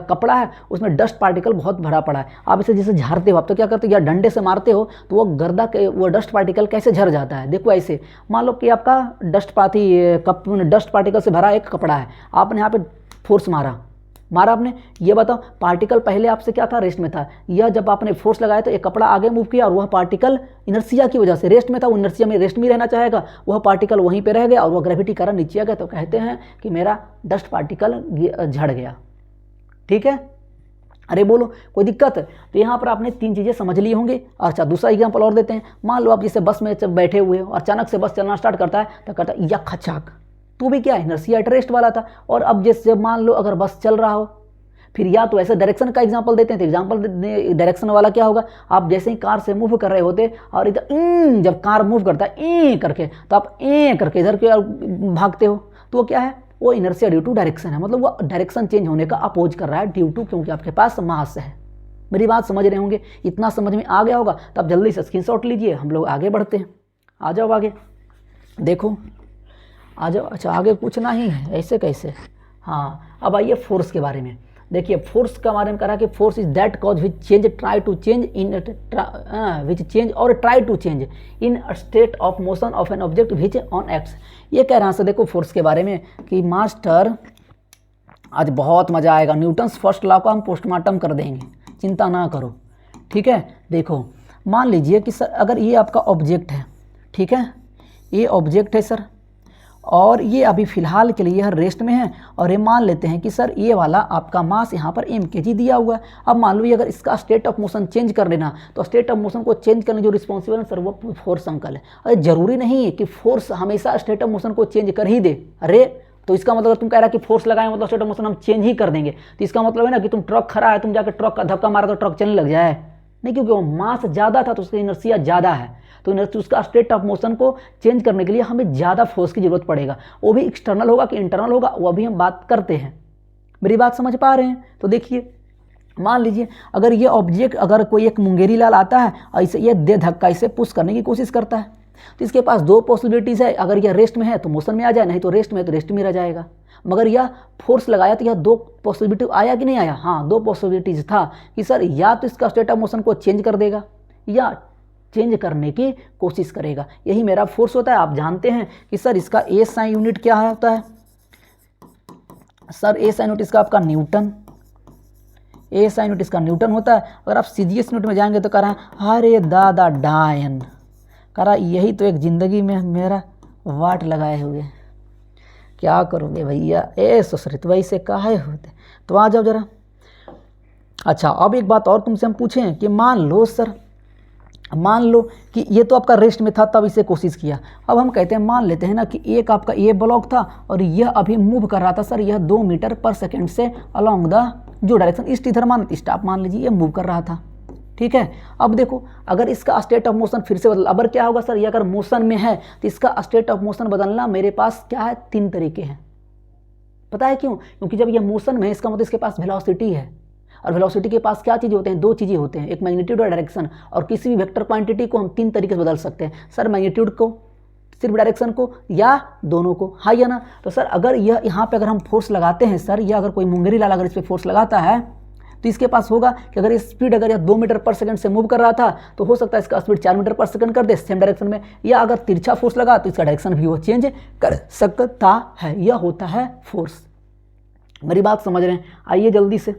कपड़ा है, उसमें डस्ट पार्टिकल बहुत भरा पड़ा है, आप इसे जैसे झाड़ते हो, आप तो क्या करते हो या डंडे से मारते हो तो वो गर्दा के वो डस्ट पार्टिकल कैसे झड़ जाता है। देखो ऐसे मान लो कि आपका डस्ट पार्टिकल से भरा एक कपड़ा है, आपने यहाँ पे फोर्स मारा आपने, ये बताओ पार्टिकल पहले आपसे क्या था, रेस्ट में था, या जब आपने फोर्स लगाया तो एक कपड़ा आगे मूव किया और वह पार्टिकल इनर्शिया की वजह से रेस्ट में था, वो इनर्शिया में रेस्ट में रहना चाहेगा, वह पार्टिकल वहीं पे रह गया और वह ग्रेविटी कारण नीचे आ गया, तो कहते हैं कि मेरा डस्ट पार्टिकल झड़ गया। ठीक है, अरे बोलो कोई दिक्कत। तो यहाँ पर आपने 3 चीज़ें समझ ली होंगी। अच्छा दूसरा एग्जाम्पल और देते हैं, मान लो आप जैसे बस में बैठे हुए हो और अचानक से बस चलना स्टार्ट करता है तो कहता है या खचाक, तो भी क्या इनर्शिया एट रेस्ट वाला था। और अब जैसे मान लो अगर बस चल रहा हो, फिर या तो ऐसे डायरेक्शन का एग्जांपल देते हैं, तो एग्जांपल डायरेक्शन वाला क्या होगा, आप जैसे ही कार से मूव कर रहे होते और इधर जब कार मूव करता है करके, तो आप करके इधर के भागते हो, तो वो क्या है, वो इनर्शिया ड्यू टू डायरेक्शन है, मतलब वो डायरेक्शन चेंज होने का अपोज कर रहा है ड्यू टू, क्योंकि आपके पास मास है। मेरी बात समझ रहे होंगे, इतना समझ में आ गया होगा, तब जल्दी से स्क्रीनशॉट लीजिए, हम लोग आगे बढ़ते हैं। आ जाओ आगे, देखो आ जाओ। अच्छा आगे पूछना ही है, ऐसे कैसे, हाँ अब आइए फोर्स के बारे में। देखिए फोर्स के बारे में कहा कि force is that cause which change try to change in which change or try to change in state of motion of an object which on x. ये कह रहा है देखो फोर्स के बारे में कि मास्टर आज बहुत मज़ा आएगा, न्यूटन्स फर्स्ट लॉ को हम पोस्टमार्टम कर देंगे, चिंता ना करो। ठीक है, देखो मान लीजिए कि सर अगर ये आपका ऑब्जेक्ट है, ठीक है, ये ऑब्जेक्ट है सर, और ये अभी फ़िलहाल के लिए यह रेस्ट में है, और ये मान लेते हैं कि सर ये वाला आपका मास यहाँ पर mkg दिया हुआ है। अब मान लो ये अगर इसका स्टेट ऑफ मोशन चेंज कर लेना, तो स्टेट ऑफ मोशन को चेंज करने जो रिस्पॉन्सिबल है सर वो फोर्स अंकल है। अरे ज़रूरी नहीं है कि फोर्स हमेशा स्टेट ऑफ मोशन को चेंज कर ही दे। अरे तो इसका मतलब तुम कह रहा है कि फोर्स लगाए मतलब स्टेट ऑफ मोशन हम चेंज ही कर देंगे, तो इसका मतलब है ना कि तुम ट्रक खड़ा है, तुम जाकर ट्रक का धक्का मारा तो ट्रक चलने लग जाए? नहीं, क्योंकि वो मास ज़्यादा था तो उसकी इनर्शिया ज़्यादा है, तो उसका स्टेट ऑफ मोशन को चेंज करने के लिए हमें ज़्यादा फोर्स की जरूरत पड़ेगा। वो भी एक्सटर्नल होगा कि इंटरनल होगा, वो अभी हम बात करते हैं। मेरी बात समझ पा रहे हैं? तो देखिए, मान लीजिए अगर ये ऑब्जेक्ट, अगर कोई एक मुंगेरी लाल आता है और इसे ये दे धक्का इसे पुश करने की कोशिश करता है, तो इसके पास दो पॉसिबिलिटीज़ है। अगर यह रेस्ट में है तो मोशन में आ जाए, नहीं तो रेस्ट में है तो रेस्ट में रह जाएगा। मगर यह फोर्स लगाया तो यह दो पॉसिबिलिटी आया कि नहीं आया? हाँ, दो पॉसिबिलिटीज़ था कि सर या तो इसका स्टेट ऑफ मोशन को चेंज कर देगा या चेंज करने की कोशिश करेगा। यही मेरा फोर्स होता है। आप जानते हैं कि सर इसका ए साइन यूनिट क्या होता है? सर ए साइन यूनिट इसका आपका न्यूटन, ए साइन यूनिट इसका न्यूटन होता है। अगर आप सीजीएस यूनिट में जाएंगे तो कह रहा है अरे दादा डायन, कह रहा यही तो एक ज़िंदगी में मेरा वाट लगाए हुए, क्या करोगे भैया? ए सुश्रित वैसे काहे होते? तो आ जाओ जरा। अच्छा, अब एक बात और तुमसे हम पूछें कि मान लो सर, मान लो कि ये तो आपका रेस्ट में था तब इसे कोशिश किया। अब हम कहते हैं, मान लेते हैं ना कि एक आपका ये ब्लॉक था और यह अभी मूव कर रहा था सर, यह 2 मीटर पर सेकेंड से अलॉन्ग द जो डायरेक्शन ईस्ट इधर मान स्टाप मान लीजिए ये मूव कर रहा था, ठीक है। अब देखो, अगर इसका स्टेट ऑफ मोशन फिर से बदल, अब क्या होगा सर, ये अगर मोशन में है तो इसका स्टेट ऑफ मोशन बदलना मेरे पास क्या है, 3 तरीके हैं। पता है क्यों? क्योंकि जब ये मोशन में है इसका मतलब इसके पास वेलोसिटी है, और वेलोसिटी के पास क्या चीज़ें होते हैं? 2 चीज़ें होते हैं, एक मैग्नीट्यूड और डायरेक्शन। और किसी भी वेक्टर क्वांटिटी को हम 3 तरीके से बदल सकते हैं सर, मैग्नीट्यूड को, सिर्फ डायरेक्शन को, या दोनों को। हाँ या ना? तो सर अगर यह यहाँ पे अगर हम फोर्स लगाते हैं सर, या अगर कोई मुंगेरी लाल अगर इस पर फोर्स लगाता है तो इसके पास होगा कि अगर स्पीड अगर यह 2 मीटर पर सेकंड से मूव कर रहा था तो हो सकता है इसका स्पीड 4 मीटर पर सेकंड कर दे सेम डायरेक्शन में, या अगर तिरछा फोर्स लगा तो इसका डायरेक्शन भी वो चेंज कर सकता है। यह होता है फोर्स। मेरी बात समझ रहे हैं? आइए जल्दी से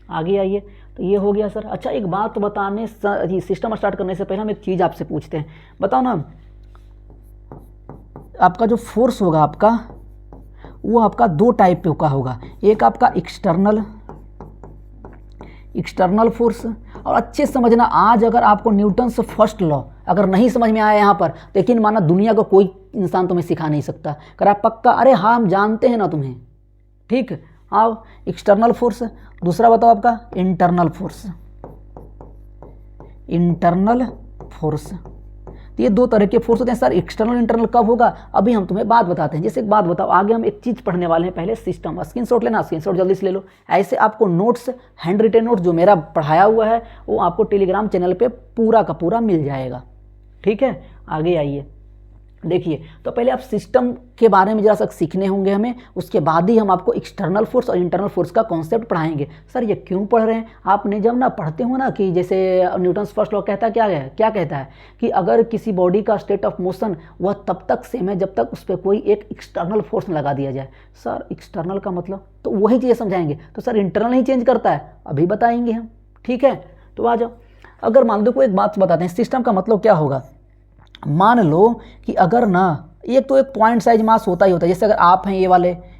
आगे आइए। तो ये हो गया सर। अच्छा, एक बात बताने, सिस्टम स्टार्ट करने से पहले हम एक चीज़ आपसे पूछते हैं, बताओ ना, आपका जो फोर्स होगा आपका वो आपका 2 टाइप का होगा। एक आपका एक्सटर्नल फोर्स, और अच्छे समझना, आज अगर आपको न्यूटन से फर्स्ट लॉ अगर नहीं समझ में आया यहाँ पर, लेकिन माना दुनिया का कोई इंसान तुम्हें सिखा नहीं सकता, करा पक्का? अरे हाँ, हम जानते हैं ना तुम्हें, ठीक। आओ, एक्सटर्नल फोर्स। दूसरा बताओ आपका इंटरनल फोर्स। इंटरनल फोर्स, तो ये 2 तरह के फोर्स होते हैं सर। एक्सटर्नल इंटरनल कब होगा, अभी हम तुम्हें बात बताते हैं। जैसे एक बात बताओ, आगे हम एक चीज़ पढ़ने वाले हैं, पहले सिस्टम। स्क्रीनशॉट लेना, स्क्रीनशॉट जल्दी से ले लो। ऐसे आपको नोट्स, हैंड रिटेन नोट्स जो मेरा पढ़ाया हुआ है वो आपको टेलीग्राम चैनल पे पूरा का पूरा मिल जाएगा, ठीक है। आगे आइए, देखिए, तो पहले आप सिस्टम के बारे में जरा सा सीखने होंगे हमें, उसके बाद ही हम आपको एक्सटर्नल फोर्स और इंटरनल फोर्स का कॉन्सेप्ट पढ़ाएंगे। सर ये क्यों पढ़ रहे हैं? आपने जब ना पढ़ते हो ना कि जैसे न्यूटन्स फर्स्ट लॉ कहता है, क्या कहता है कि अगर किसी बॉडी का स्टेट ऑफ मोशन वह तब तक सेम है जब तक उस पर कोई एक एक्सटर्नल फोर्स लगा दिया जाए। सर एक्सटर्नल का मतलब, तो वही चीज़ें समझाएंगे। तो सर इंटरनल ही चेंज करता है, अभी बताएंगे हम, ठीक है। तो आ जाओ, अगर मान लो कोई एक बात बताते हैं, सिस्टम का मतलब क्या होगा। मान लो कि अगर ना एक तो एक पॉइंट साइज मास होता ही होता है, जैसे अगर आप हैं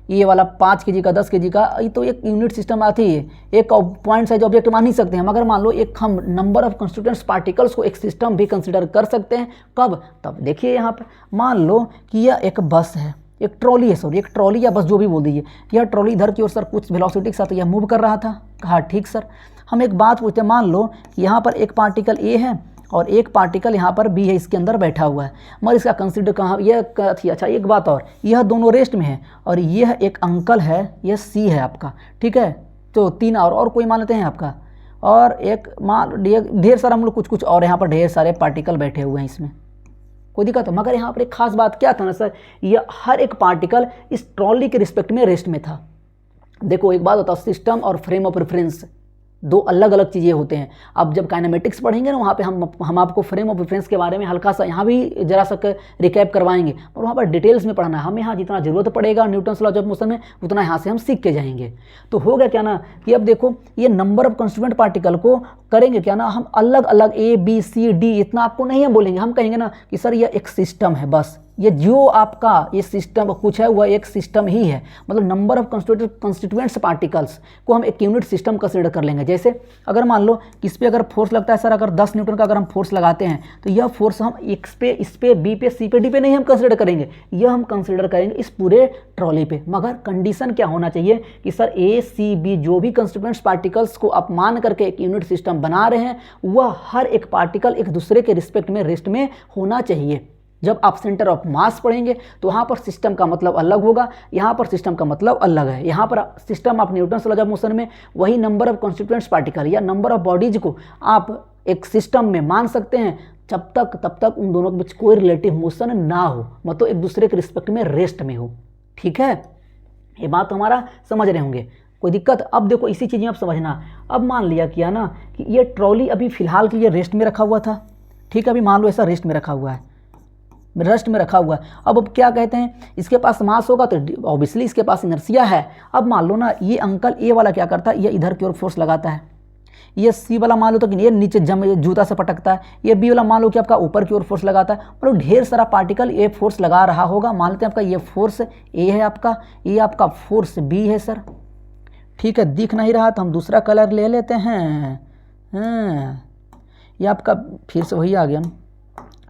ये वाला 5 kg का 10 kg का, ये तो एक यूनिट सिस्टम आती है, एक पॉइंट साइज ऑब्जेक्ट मान ही सकते हैं। मगर मान लो एक हम नंबर ऑफ कंस्टिट्यूएंट्स पार्टिकल्स को एक सिस्टम भी कंसिडर कर सकते हैं। कब? तब देखिए यहाँ पर मान लो कि यह एक बस है, एक ट्रॉली है, सॉरी एक ट्रॉली या बस जो भी बोल दीजिए। यह ट्रॉली इधर की ओर सर कुछ वेलोसिटी के साथ यह मूव कर रहा था। कहा ठीक सर। हम एक बात पूछते हैं, मान लो कि यहाँ पर एक पार्टिकल ए है और एक पार्टिकल यहाँ पर बी है, इसके अंदर बैठा हुआ है, मगर इसका कंसिडर कहाँ, यह थी। अच्छा, एक बात और, यह दोनों रेस्ट में है और यह एक अंकल है, यह सी है आपका, ठीक है। तो 3 और कोई मान लेते हैं आपका, और एक मान ढेर सारा हम लोग कुछ और यहाँ पर ढेर सारे पार्टिकल बैठे हुए हैं, इसमें कोई दिक्कत है। मगर यहाँ पर एक खास बात क्या था ना सर, यह हर एक पार्टिकल इस ट्रॉली के रिस्पेक्ट में रेस्ट में था। देखो एक बात बताओ, सिस्टम और फ्रेम ऑफ रेफरेंस 2 अलग अलग चीज़ें होते हैं। अब जब काइनेमेटिक्स पढ़ेंगे ना, वहाँ पे हम आपको फ्रेम ऑफ रेफरेंस के बारे में हल्का सा यहाँ भी जरा सा रिकैप करवाएंगे, और वहाँ पर डिटेल्स में पढ़ना है। हमें यहाँ जितना ज़रूरत पड़ेगा न्यूटन्स लॉ ऑफ मोशन में, उतना यहाँ से हम सीख के जाएंगे। तो हो गया क्या ना कि अब देखो ये नंबर ऑफ कंस्टिट्यूएंट पार्टिकल को करेंगे क्या ना, हम अलग अलग A B C D इतना आपको नहीं हम बोलेंगे, हम कहेंगे ना कि सर यह एक सिस्टम है, बस ये जो आपका ये सिस्टम कुछ है वह एक सिस्टम ही है, मतलब नंबर ऑफ कंस्टिट्यूएंट्स पार्टिकल्स को हम एक यूनिट सिस्टम कंसिडर कर लेंगे। जैसे अगर मान लो कि इस पर अगर फोर्स लगता है सर, अगर 10 न्यूटन का अगर हम फोर्स लगाते हैं तो यह फोर्स हम इस पे बी पे सी पे डी पे नहीं हम कंसिडर करेंगे, यह हम कंसिडर करेंगे इस पूरे ट्रॉली पे। मगर कंडीशन क्या होना चाहिए कि सर ए सी बी जो भी कंस्टिट्यूएंट्स पार्टिकल्स को आप मान करके एक यूनिट सिस्टम बना रहे हैं वह हर एक पार्टिकल एक दूसरे के रिस्पेक्ट में रेस्ट में होना चाहिए। जब आप सेंटर ऑफ मास पढ़ेंगे तो वहाँ पर सिस्टम का मतलब अलग होगा, यहाँ पर सिस्टम का मतलब अलग है। यहाँ पर system of Newton's laws of motion में वही नंबर ऑफ कॉन्स्टिट्यूएंट्स पार्टिकल या नंबर ऑफ बॉडीज को आप एक सिस्टम में मान सकते हैं तब तक उन दोनों के बीच कोई रिलेटिव मोशन ना हो, मतलब एक दूसरे के रिस्पेक्ट में रेस्ट में हो। ठीक है, ये बात तो हमारा समझ रहे होंगे, कोई दिक्कत? अब देखो इसी चीज़ में आप समझना। अब मान लिया किया ना कि ये ट्रॉली अभी फिलहाल के लिए रेस्ट में रखा हुआ था, ठीक है, अभी मान लो ऐसा रेस्ट में रखा हुआ है, रेस्ट में रखा हुआ है। अब क्या कहते हैं, इसके पास मास होगा तो ऑब्वियसली इसके पास इनर्शिया है। अब मान लो ना ये अंकल ए वाला क्या करता है, ये इधर की ओर फोर्स लगाता है, ये सी वाला मान लो तो कि ये नीचे जूता से पटकता है, ये बी वाला मान लो कि आपका ऊपर की ओर फोर्स लगाता है, मतलब ढेर सारा पार्टिकल ये फोर्स लगा रहा होगा। मान लेते हैं आपका ये फोर्स ए है, आपका ये आपका फोर्स बी है सर, ठीक है। दिख नहीं रहा तो हम दूसरा कलर ले लेते हैं, ये आपका फिर से वही आ गया,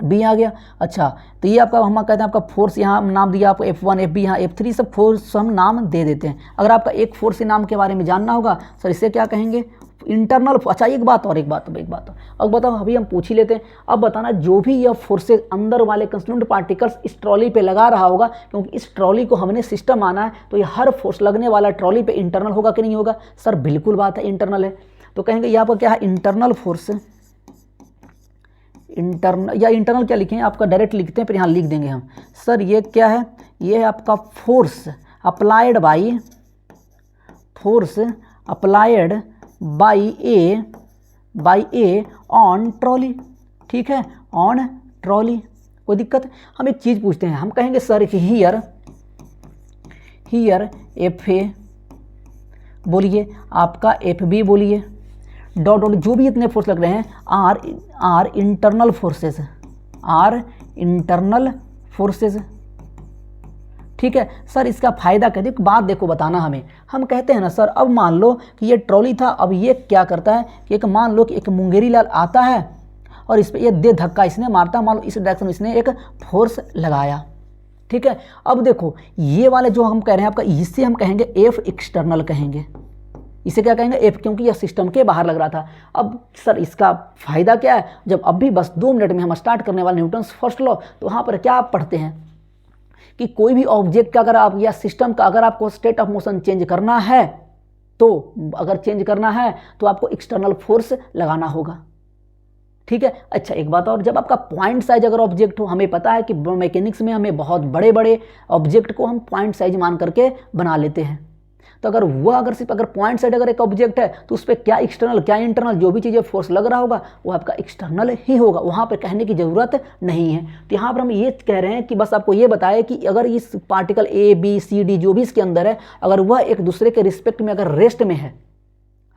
बी आ गया। अच्छा, तो ये आपका हम कहते हैं आपका फोर्स, यहाँ नाम दिया आपको F1 FB, यहाँ F3, सब फोर्स हम नाम दे देते हैं। अगर आपका एक फोर्स के नाम के बारे में जानना होगा सर, इसे क्या कहेंगे, इंटरनल। अच्छा एक बात और अब बताओ, अभी हम पूछ ही लेते हैं। अब बताना जो भी यह फोर्सेज अंदर वाले कंस्टिट्यूएंट पार्टिकल्स इस ट्रॉली पे लगा रहा होगा, क्योंकि इस ट्रॉली को हमने सिस्टम माना है, तो ये हर फोर्स लगने वाला ट्रॉली पे इंटरनल होगा कि नहीं होगा? सर बिल्कुल बात है, इंटरनल है। तो कहेंगे यहाँ पर क्या है, इंटरनल फोर्स, इंटरनल क्या लिखें, आपका डायरेक्ट लिखते हैं फिर यहाँ लिख देंगे हम। सर ये क्या है, ये है आपका force applied by A on trolley, ठीक है, ऑन ट्रॉली। कोई दिक्कत? हम एक चीज़ पूछते हैं, हम कहेंगे सर कि हियर एफ ए बोलिए, आपका एफ बी बोलिए, डॉट जो भी इतने फोर्स लग रहे हैं आर इंटरनल फोर्सेज, ठीक है। सर इसका फ़ायदा क्या, देखो बात देखो बताना हमें। हम कहते हैं ना सर, अब मान लो कि ये ट्रॉली था, अब ये क्या करता है कि एक मान लो कि एक मुंगेरी लाल आता है और इस पर ये दे धक्का इसने मारता, मान लो इस डायरेक्शन में इसने एक फोर्स लगाया, ठीक है। अब देखो ये वाले जो हम कह रहे हैं आपका, इससे हम कहेंगे एफ एक्सटर्नल कहेंगे, इसे क्या कहेंगे, एफ, क्योंकि यह सिस्टम के बाहर लग रहा था। अब सर इसका फ़ायदा क्या है, जब अब भी बस 2 मिनट में हम स्टार्ट करने वाले न्यूटन्स फर्स्ट लॉ, तो वहाँ पर क्या आप पढ़ते हैं कि कोई भी ऑब्जेक्ट का अगर आप या सिस्टम का अगर आपको स्टेट ऑफ मोशन चेंज करना है, तो अगर चेंज करना है तो आपको एक्सटर्नल फोर्स लगाना होगा, ठीक है। अच्छा एक बात और, जब आपका पॉइंट साइज अगर ऑब्जेक्ट हो, हमें पता है कि मैकेनिक्स में हमें बहुत बड़े बड़े ऑब्जेक्ट को हम पॉइंट साइज मान करके बना लेते हैं, तो अगर सिर्फ पॉइंट साइड अगर एक ऑब्जेक्ट है तो उस पर क्या एक्सटर्नल क्या इंटरनल जो भी चीज़ें फोर्स लग रहा होगा वो आपका एक्सटर्नल ही होगा, वहाँ पे कहने की ज़रूरत नहीं है। तो यहाँ पर हम ये कह रहे हैं कि बस आपको ये बताया कि अगर इस particle A B C D जो भी इसके अंदर है, अगर वह एक दूसरे के रिस्पेक्ट में अगर रेस्ट में है,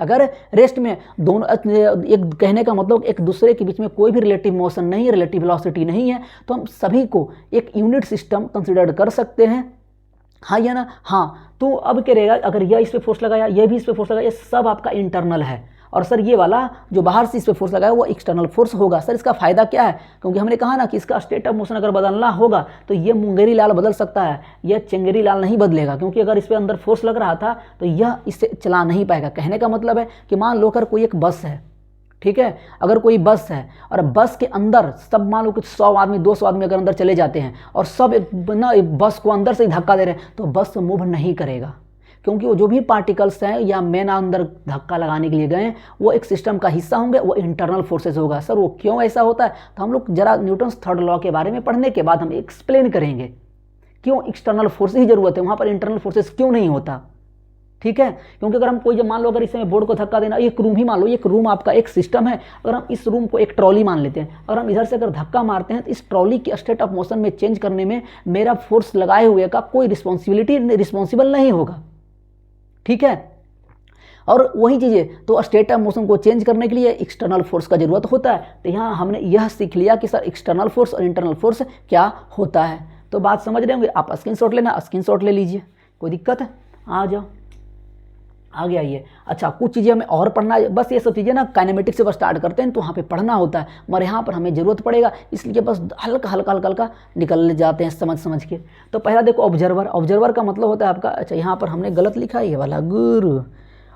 अगर रेस्ट में दोनों, एक कहने का मतलब एक दूसरे के बीच में कोई भी रिलेटिव मोशन नहीं है, रिलेटिव वेलोसिटी नहीं है, तो हम सभी को एक यूनिट सिस्टम कंसिडर कर सकते हैं, हाँ या ना? हाँ। तो अब क्या रहेगा, अगर यह इस पे फोर्स लगाया, यह भी इस पे फोर्स लगाया, ये सब आपका इंटरनल है, और सर ये वाला जो बाहर से इस पे फोर्स लगाया वो एक्सटर्नल फोर्स होगा। सर इसका फायदा क्या है, क्योंकि हमने कहा ना कि इसका स्टेट ऑफ मोशन अगर बदलना होगा तो ये मुंगेरी लाल बदल सकता है, यह चंगेरी लाल नहीं बदलेगा, क्योंकि अगर इस पे अंदर फोर्स लग रहा था तो यह इससे चला नहीं पाएगा। कहने का मतलब है कि मान लो अगर कोई एक बस है, ठीक है, अगर कोई बस है और बस के अंदर सब मान लो कि 100 आदमी 200 आदमी अगर अंदर चले जाते हैं और सब एक बस को अंदर से ही धक्का दे रहे हैं, तो बस मूव नहीं करेगा, क्योंकि वो जो भी पार्टिकल्स हैं या मैन अंदर धक्का लगाने के लिए गए वो एक सिस्टम का हिस्सा होंगे, वो इंटरनल फोर्सेज होगा। सर वो क्यों ऐसा होता है, तो हम लोग जरा न्यूटन्स थर्ड लॉ के बारे में पढ़ने के बाद हम एक्सप्लेन करेंगे क्यों एक्सटर्नल फोर्स की जरूरत है, वहाँ पर इंटरनल फोर्सेज क्यों नहीं होता, ठीक है। क्योंकि अगर हम कोई मान लो अगर इसमें बोर्ड को धक्का देना, एक रूम ही मान लो, एक रूम आपका एक सिस्टम है, अगर हम इस रूम को एक ट्रॉली मान लेते हैं, अगर हम इधर से अगर धक्का मारते हैं तो इस ट्रॉली की स्टेट ऑफ मोशन में चेंज करने में मेरा फोर्स लगाए हुए का कोई रिस्पॉन्सिबल नहीं होगा, ठीक है। और वही चीज़ें तो स्टेट ऑफ मोशन को चेंज करने के लिए एक्सटर्नल फोर्स का जरूरत होता है। तो यहाँ हमने यह सीख लिया कि सर एक्सटर्नल फोर्स और इंटरनल फोर्स क्या होता है। तो बात समझ रहे होंगे। आप स्क्रीनशॉट लेना, स्क्रीनशॉट ले लीजिए, कोई दिक्कत है? आ जाओ, आगे आइए। अच्छा, कुछ चीज़ें हमें और पढ़ना है, बस ये सब चीज़ें ना काइनेमेटिक्स से बस स्टार्ट करते हैं तो वहाँ पे पढ़ना होता है, मगर यहाँ पर हमें ज़रूरत पड़ेगा, इसलिए बस हल्का हल्का हल्का हल्का निकल जाते हैं समझ समझ के। तो पहला देखो ऑब्जर्वर। ऑब्जर्वर का मतलब होता है आपका, अच्छा यहाँ पर हमने गलत लिखा है ये वाला, गुरु।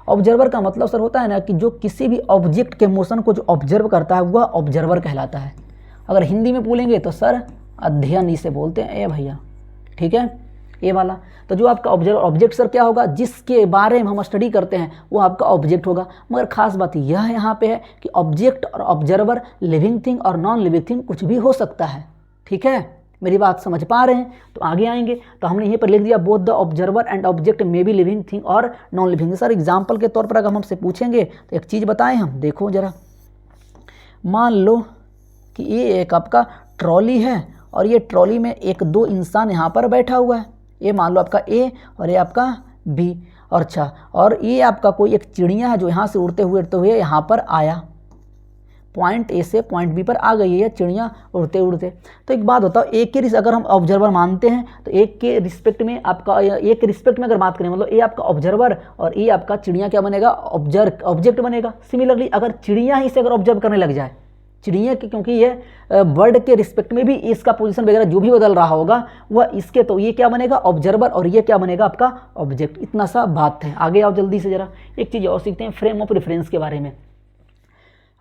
ऑब्जर्वर का मतलब सर होता है ना कि जो किसी भी ऑब्जेक्ट के मोशन को जो ऑब्जर्व करता है वह ऑब्जर्वर कहलाता है। अगर हिंदी में बोलेंगे तो सर अध्ययन इसे बोलते हैं, ए भैया, ठीक है, ये वाला। तो जो आपका ऑब्जेक्ट सर क्या होगा, जिसके बारे में हम स्टडी करते हैं वो आपका ऑब्जेक्ट होगा। मगर खास बात यह यहाँ पे है कि ऑब्जेक्ट और ऑब्जर्वर, लिविंग थिंग और नॉन लिविंग थिंग कुछ भी हो सकता है, ठीक है, मेरी बात समझ पा रहे हैं? तो आगे आएंगे तो हमने यहीं पर लिख दिया both the observer and object may be living thing और नॉन लिविंग। सर एग्जाम्पल के तौर पर अगर हमसे पूछेंगे तो एक चीज़ बताएं हम, देखो जरा, मान लो कि ये एक आपका ट्रॉली है और ये ट्रॉली में एक दो इंसान यहाँ पर बैठा हुआ है, ये मान लो आपका ए और ये आपका बी, और अच्छा, और ये आपका कोई एक चिड़िया है जो यहाँ से उड़ते हुए यहाँ पर आया, पॉइंट ए से पॉइंट बी पर आ गई है चिड़िया उड़ते उड़ते। तो एक बात बताओ, एक के अगर हम ऑब्जर्वर मानते हैं तो एक के रिस्पेक्ट में आपका, एक के रिस्पेक्ट में अगर बात करें मतलब ए आपका ऑब्जर्वर और ए आपका चिड़िया क्या बनेगा, ऑब्जेक्ट बनेगा। सिमिलरली अगर चिड़िया ही से अगर ऑब्जर्व करने लग जाए, चिड़िया के, क्योंकि ये बर्ड के रिस्पेक्ट में भी इसका पोजीशन वगैरह जो भी बदल रहा होगा वह इसके, तो ये क्या बनेगा ऑब्जर्वर और ये क्या बनेगा आपका ऑब्जेक्ट। इतना सा बात है। आगे आओ जल्दी से जरा, एक चीज़ और सीखते हैं फ्रेम ऑफ रेफरेंस के बारे में।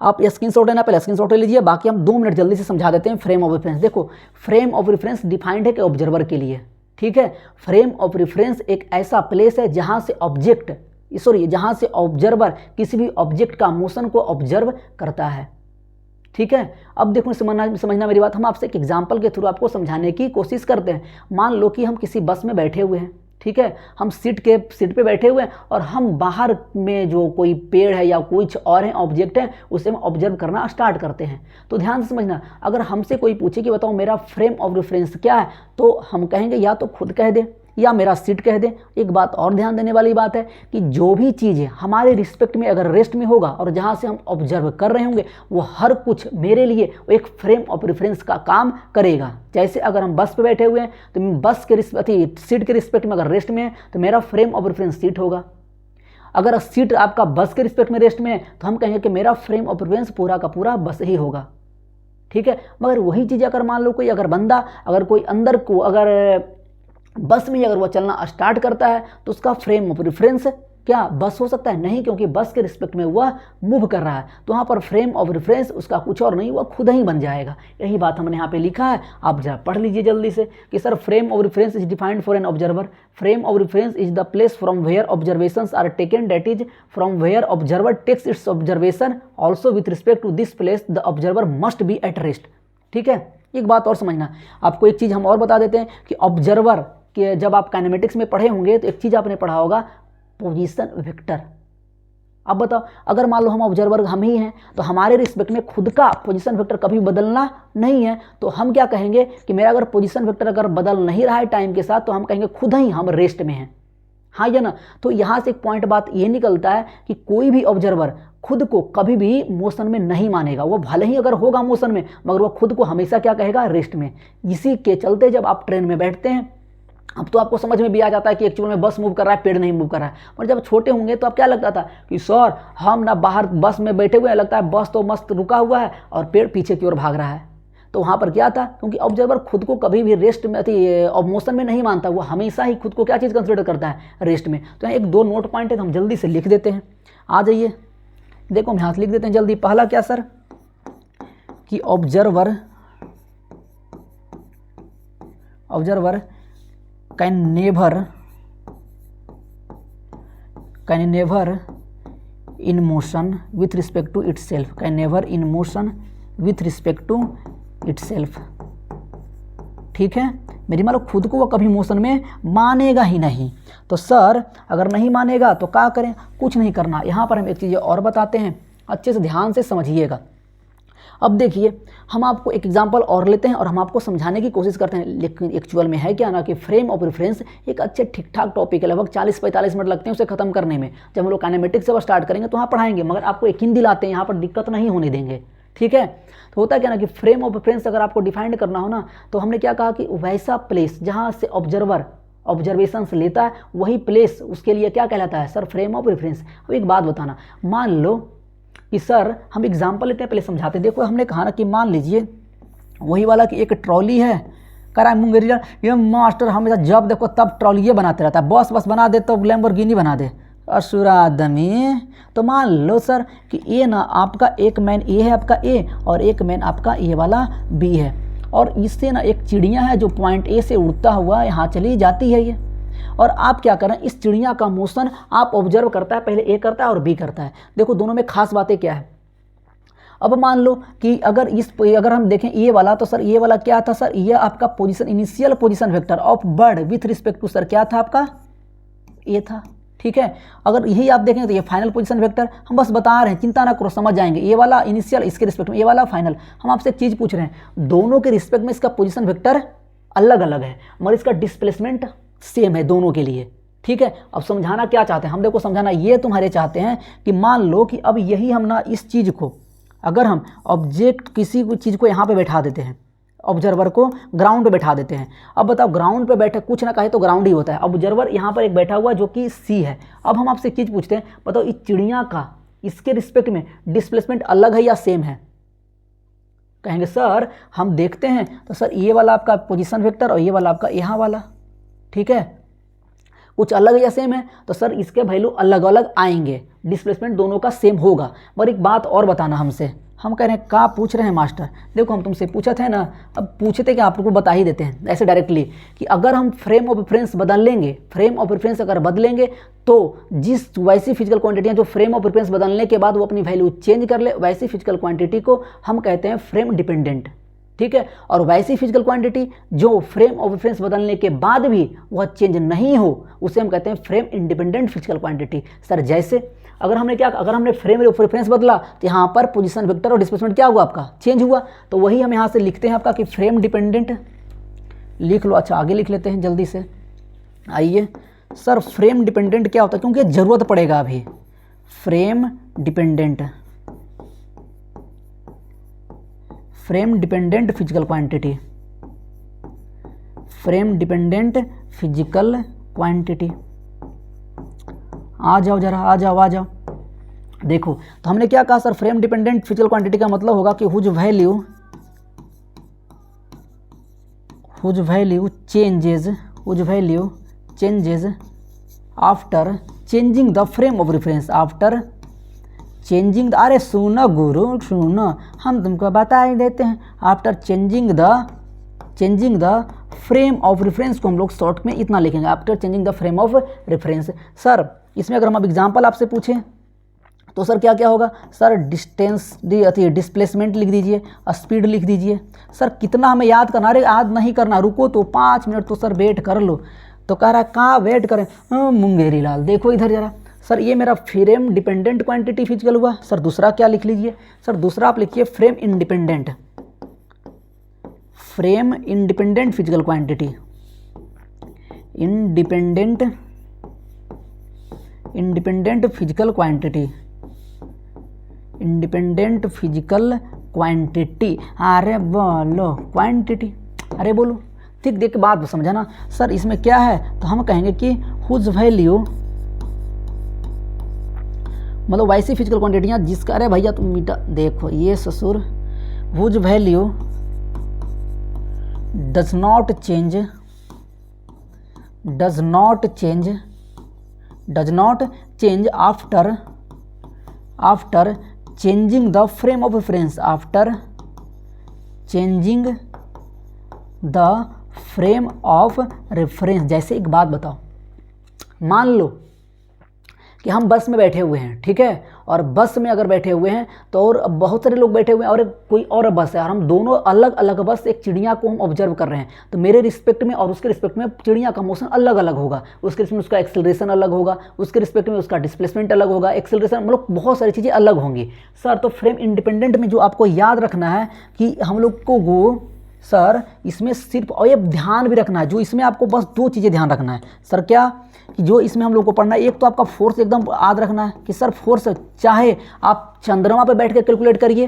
आप स्क्रीनशॉट लेना, पहले स्क्रीनशॉट ले लीजिए, बाकी हम 2 मिनट जल्दी से समझा देते हैं फ्रेम ऑफ रेफरेंस। देखो फ्रेम ऑफ रेफरेंस डिफाइंड है कि ऑब्जर्वर के लिए, ठीक है। फ्रेम ऑफ रेफरेंस एक ऐसा प्लेस है जहाँ से जहाँ से ऑब्जर्वर किसी भी ऑब्जेक्ट का मोशन को ऑब्जर्व करता है, ठीक है। अब देखो समझना मेरी बात, हम आपसे एक एग्जांपल के थ्रू आपको समझाने की कोशिश करते हैं। मान लो कि हम किसी बस में बैठे हुए हैं, ठीक है, हम सीट पे बैठे हुए हैं और हम बाहर में जो कोई पेड़ है या कुछ और है ऑब्जेक्ट है उसे हम ऑब्जर्व करना स्टार्ट करते हैं। तो ध्यान से समझना, अगर हमसे कोई पूछे कि बताओ मेरा फ्रेम ऑफ रेफरेंस क्या है, तो हम कहेंगे या तो खुद कह दे या मेरा सीट कह दे। एक बात और ध्यान देने वाली बात है कि जो भी चीज़ है हमारे रिस्पेक्ट में अगर रेस्ट में होगा और जहाँ से हम ऑब्जर्व कर रहे होंगे वो हर कुछ मेरे लिए वो एक फ्रेम ऑफ रेफरेंस का काम करेगा। जैसे अगर हम बस पे बैठे हुए हैं तो बस के सीट के रिस्पेक्ट में अगर रेस्ट में है तो मेरा फ्रेम ऑफ रेफरेंस सीट होगा। अगर सीट आपका बस के रिस्पेक्ट में रेस्ट में है तो हम कहेंगे कि मेरा फ्रेम ऑफ रेफरेंस पूरा का पूरा बस ही होगा, ठीक है। मगर वही चीज़ अगर मान लो कोई अगर बंदा अगर कोई अंदर को अगर बस में अगर वह चलना स्टार्ट करता है तो उसका फ्रेम ऑफ रेफरेंस क्या बस हो सकता है? नहीं, क्योंकि बस के रिस्पेक्ट में वह मूव कर रहा है। तो वहाँ पर फ्रेम ऑफ रेफरेंस उसका कुछ और नहीं, वह खुद ही बन जाएगा। यही बात हमने यहाँ पे लिखा है, आप जरा पढ़ लीजिए जल्दी से कि sir frame of reference is defined for an observer. Frame of reference is the place from where observations are taken, that is from where observer takes its observation. Also with respect to this place the observer must be at rest, ठीक है। एक बात और समझना, आपको एक चीज़ हम और बता देते हैं कि ऑब्जर्वर कि जब आप काइनेमेटिक्स में पढ़े होंगे तो एक चीज़ आपने पढ़ा होगा पोजीशन वेक्टर। अब बताओ अगर मान लो हम ऑब्जर्वर हम ही हैं तो हमारे रिस्पेक्ट में खुद का पोजीशन वेक्टर कभी बदलना नहीं है, तो हम क्या कहेंगे कि मेरा अगर पोजीशन वेक्टर अगर बदल नहीं रहा है टाइम के साथ तो हम कहेंगे खुद ही हम रेस्ट में हैं, हाँ या ना। तो यहाँ से एक पॉइंट बात ये निकलता है कि कोई भी ऑब्जर्वर खुद को कभी भी मोशन में नहीं मानेगा। वो भले ही अगर होगा मोशन में मगर वो खुद को हमेशा क्या कहेगा, रेस्ट में। इसी के चलते जब आप ट्रेन में बैठते हैं अब तो आपको समझ में भी आ जाता है कि एक्चुअल में बस मूव कर रहा है, पेड़ नहीं मूव कर रहा है। और जब छोटे होंगे तो अब क्या लगता था कि सर हम ना बाहर बस में बैठे हुए हैं, लगता है बस तो मस्त रुका हुआ है और पेड़ पीछे की ओर भाग रहा है। तो वहाँ पर क्या था, क्योंकि ऑब्जर्वर खुद को कभी भी रेस्ट में मोशन में नहीं मानता, वो हमेशा ही खुद को क्या चीज़ कंसिडर करता है, रेस्ट में। तो यहाँ 1-2 नोट पॉइंट है तो हम जल्दी से लिख देते हैं। आ जाइए, देखो हम यहाँ से लिख देते हैं जल्दी। पहला क्या सर कि observer can never in motion with respect to itself, can never in motion with respect to itself, ठीक है। मेरी मान लो खुद को वो कभी मोशन में मानेगा ही नहीं। तो सर अगर नहीं मानेगा तो क्या करें, कुछ नहीं करना। यहाँ पर हम एक चीज़ और बताते हैं, अच्छे से ध्यान से समझिएगा। अब देखिए हम आपको एक एग्जांपल और लेते हैं और हम आपको समझाने की कोशिश करते हैं, लेकिन एक्चुअल में है क्या ना कि फ्रेम ऑफ रेफरेंस एक अच्छे ठीक ठाक टॉपिक है, लगभग 40-45 मिनट लगते हैं उसे खत्म करने में। जब हम लोग काइनेमेटिक्स से स्टार्ट करेंगे तो वहाँ पढ़ाएंगे, मगर आपको यकीन दिलाते हैं यहाँ पर दिक्कत नहीं होने देंगे, ठीक है। तो होता क्या ना कि फ्रेम ऑफ रेफरेंस अगर आपको डिफाइंड करना हो ना, तो हमने क्या कहा कि वैसा प्लेस जहाँ से ऑब्जर्वर ऑब्जर्वेशंस लेता है वही प्लेस उसके लिए क्या कहलाता है सर, फ्रेम ऑफ रेफरेंस। अब एक बात बताना, मान लो कि सर हम एग्जांपल लेते हैं, पहले समझाते हैं। देखो हमने कहा ना कि मान लीजिए वही वाला कि एक ट्रॉली है, कह रहा है मुंगेरिया ये मास्टर हमेशा जब देखो तब ट्रॉली ये बनाते रहता है, बस बना दे तो लैम्बोर्गिनी बना दे, असुरा आदमी। तो मान लो सर कि ये ना आपका एक मैन ए है आपका ए, और एक मैन आपका ये वाला बी है, और इससे ना एक चिड़िया है जो पॉइंट ए से उड़ता हुआ यहाँ चली जाती है ये, और आप क्या करें, इस चिड़िया का मोशन आप ऑब्जर्व करता है, पहले ए करता है और बी करता है। देखो दोनों में खास बातें क्या है। अब मान लो कि अगर हम देखें ये वाला, तो सर ये वाला क्या था सर, ये आपका position initial position vector of bird with respect to sir क्या था आपका, ये था। ठीक है, अगर यही आप देखें तो ये फाइनल पोजीशन वेक्टर, हम बस बता रहे हैं, चिंता ना करो समझ जाएंगे। ये वाला इनिशियल इसके रिस्पेक्ट में, ये वाला फाइनल। हम आपसे एक चीज़ पूछ रहे हैं, दोनों के रिस्पेक्ट में इसका पोजीशन वेक्टर अलग अलग है मगर इसका डिस्प्लेसमेंट सेम है दोनों के लिए। ठीक है, अब समझाना क्या चाहते हैं हम, देखो समझाना ये तुम्हारे चाहते हैं कि मान लो कि अब यही हम ना इस चीज़ को, अगर हम ऑब्जेक्ट किसी चीज़ को यहाँ पे बैठा देते हैं, ऑब्जर्वर को ग्राउंड पे बैठा देते हैं। अब बताओ ग्राउंड पे बैठे कुछ ना कहे तो ग्राउंड ही होता है। ऑब्जर्वर यहाँ पर एक बैठा हुआ जो कि सी है। अब हम आपसे एक चीज़ पूछते हैं, बताओ इस चिड़िया का इसके रिस्पेक्ट में डिस्प्लेसमेंट अलग है या सेम है? कहेंगे सर हम देखते हैं तो सर ये वाला आपका पोजीशन वेक्टर और ये वाला आपका यहाँ वाला, ठीक है, कुछ अलग है या सेम है? तो सर इसके वैल्यू अलग अलग आएंगे, डिस्प्लेसमेंट दोनों का सेम होगा। मगर एक बात और बताना हमसे, हम कह रहे हैं क्या पूछ रहे हैं मास्टर, देखो हम तुमसे पूछा थे ना, अब पूछते कि आप लोग को बता ही देते हैं ऐसे डायरेक्टली कि अगर हम फ्रेम ऑफ रेफरेंस बदल लेंगे, फ्रेम ऑफ रेफरेंस अगर बदलेंगे तो जिस वैसी फिजिकल क्वांटिटियाँ जो फ्रेम ऑफ रेफरेंस बदलने के बाद वो अपनी वैल्यू चेंज कर ले, वैसी फिजिकल क्वांटिटी को हम कहते हैं फ्रेम डिपेंडेंट। ठीक है, और वैसी फिजिकल क्वांटिटी जो फ्रेम ऑफ रेफरेंस बदलने के बाद भी वह चेंज नहीं हो, उसे हम कहते हैं frame independent physical quantity. Sir जैसे अगर हमने फ्रेम ऑफ रेफरेंस बदला तो यहाँ पर पोजीशन वेक्टर और डिस्प्लेसमेंट क्या हुआ आपका, चेंज हुआ। तो वही हम यहाँ से लिखते हैं आपका कि फ्रेम डिपेंडेंट, लिख लो। अच्छा आगे लिख लेते हैं जल्दी से, आइए सर फ्रेम डिपेंडेंट क्या होता है, क्योंकि ज़रूरत पड़ेगा अभी। Frame dependent, frame dependent physical quantity, frame dependent physical quantity. आ जाओ जरा, आ जाओ। देखो तो हमने क्या कहा sir, frame dependent physical quantity का मतलब होगा कि whose value changes after changing the frame of reference, after changing the, अरे सुनो गुरु सुनो, हम तुमको बता ही देते हैं। After changing the frame of reference को हम लोग शॉर्ट में इतना लिखेंगे, after changing the frame of reference. Sir इसमें अगर हम अब एग्जांपल आपसे पूछें तो सर क्या क्या होगा सर, डिस्प्लेसमेंट लिख दीजिए, स्पीड लिख दीजिए। सर कितना हमें याद करना, अरे याद नहीं करना, रुको तो 5 मिनट तो सर वेट कर लो। तो कह रहा है कहाँ वेट करें, मुंगेरी लाल देखो इधर जरा। सर ये मेरा फ्रेम डिपेंडेंट क्वांटिटी फिजिकल हुआ। सर दूसरा क्या लिख लीजिए, सर दूसरा आप लिखिए frame independent physical quantity, independent physical quantity. अरे बोलो क्वांटिटी, अरे बोलो ठीक, देख के बात समझाना। सर इसमें क्या है, तो हम कहेंगे कि हुज वैल्यू, मतलब वैसी फिजिकल क्वांटिटियाँ जिसका, अरे भैया तुम मीठा देखो ये ससुर, whose value does not change after changing the frame of reference, after changing the frame of reference. जैसे एक बात बताओ, मान लो कि हम बस में बैठे हुए हैं, ठीक है, और बस में अगर बैठे हुए हैं तो और बहुत सारे लोग बैठे हुए हैं और कोई और बस है, और हम दोनों अलग अलग बस एक चिड़िया को हम ऑब्जर्व कर रहे हैं। तो मेरे रिस्पेक्ट में और उसके रिस्पेक्ट में चिड़िया का मोशन अलग अलग होगा, उसके रिस्पेक्ट में उसका एक्सेलरेशन अलग होगा, उसके रिस्पेक्ट में उसका डिस्प्लेसमेंट अलग होगा, एक्सेलरेशन, मतलब बहुत सारी चीज़ें अलग होंगी। सर तो फ्रेम इंडिपेंडेंट में जो आपको याद रखना है कि हम लोग को वो सर इसमें सिर्फ, और ये ध्यान भी रखना है, जो इसमें आपको बस 2 चीज़ें ध्यान रखना है सर, क्या कि जो इसमें हम लोग को पढ़ना है, एक तो आपका फोर्स एकदम याद रखना है कि सर फोर्स चाहे आप चंद्रमा पे बैठ के कैलकुलेट करिए,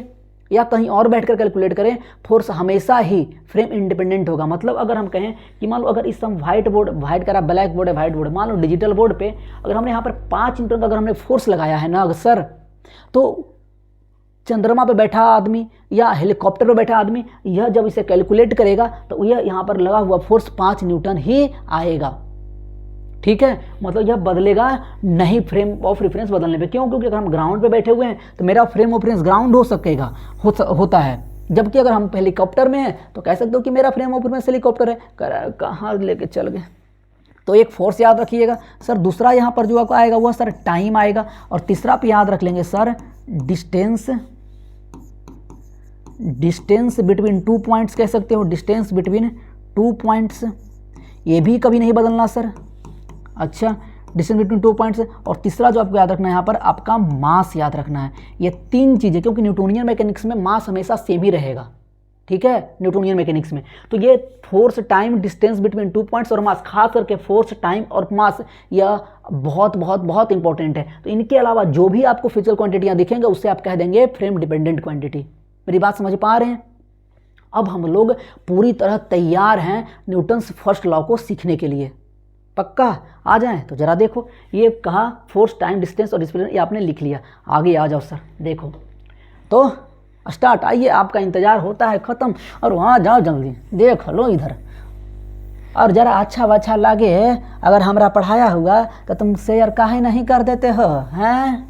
या कहीं और बैठकर कैलकुलेट करें, फोर्स हमेशा ही फ्रेम इंडिपेंडेंट होगा। मतलब अगर हम कहें कि मान लो अगर इस हम व्हाइट बोर्ड, व्हाइट करा ब्लैक बोर्ड है, व्हाइट बोर्ड, मान लो डिजिटल बोर्ड पे अगर हमने यहाँ पर 5 न्यूटन का अगर हमने फोर्स लगाया है ना सर, तो चंद्रमा पे बैठा आदमी या हेलीकॉप्टर पे बैठा आदमी यह जब इसे कैलकुलेट करेगा तो यह यहाँ पर लगा हुआ फोर्स 5 न्यूटन ही आएगा। ठीक है, मतलब यह बदलेगा नहीं फ्रेम ऑफ रेफरेंस बदलने पे। क्यों? क्योंकि अगर हम ग्राउंड पे बैठे हुए हैं तो मेरा फ्रेम ऑफ रेफरेंस ग्राउंड हो सकेगा, होता है। जबकि अगर हम हेलीकॉप्टर में हैं तो कह सकते हो कि मेरा फ्रेम ऑफ रेफरेंस हेलीकॉप्टर है। कहाँ लेके चल गए। तो एक फोर्स याद रखिएगा सर। दूसरा यहाँ पर जो आएगा वह सर टाइम आएगा। और तीसरा पे याद रख लेंगे सर डिस्टेंस बिटवीन 2 पॉइंट्स कह सकते हो, डिस्टेंस बिटवीन 2 पॉइंट्स, ये भी कभी नहीं बदलना सर। अच्छा, डिस्टेंस बिटवीन 2 पॉइंट्स। और तीसरा जो आपको याद रखना है यहाँ पर आपका मास याद रखना है। ये 3 चीज़ें, क्योंकि न्यूटोनियन मैकेनिक्स में मास हमेशा सेम ही रहेगा। ठीक है, न्यूटोनियन मैकेनिक्स में तो ये force, time, distance between 2 points और मास, खास करके फोर्स, टाइम और मास, यह बहुत बहुत बहुत इंपॉर्टेंट है। तो इनके अलावा जो भी आपको फिजिकल क्वांटिटियाँ दिखेंगे उससे आप कह देंगे फ्रेम डिपेंडेंट क्वांटिटी। मेरी बात समझ पा रहे हैं? अब हम लोग पूरी तरह तैयार हैं न्यूटन्स फर्स्ट लॉ को सीखने के लिए। पक्का आ जाएं तो जरा देखो, ये कहा फोर्स, टाइम, डिस्टेंस और डिस्प्लेसमेंट, ये आपने लिख लिया। आगे आ जाओ सर, देखो तो स्टार्ट। आइए, आपका इंतजार होता है ख़त्म, और वहाँ जाओ जल्दी, देख लो इधर। और ज़रा अच्छा लगे अगर हमरा पढ़ाया हुआ तो तुम शेयर काहे नहीं कर देते हो? हैं,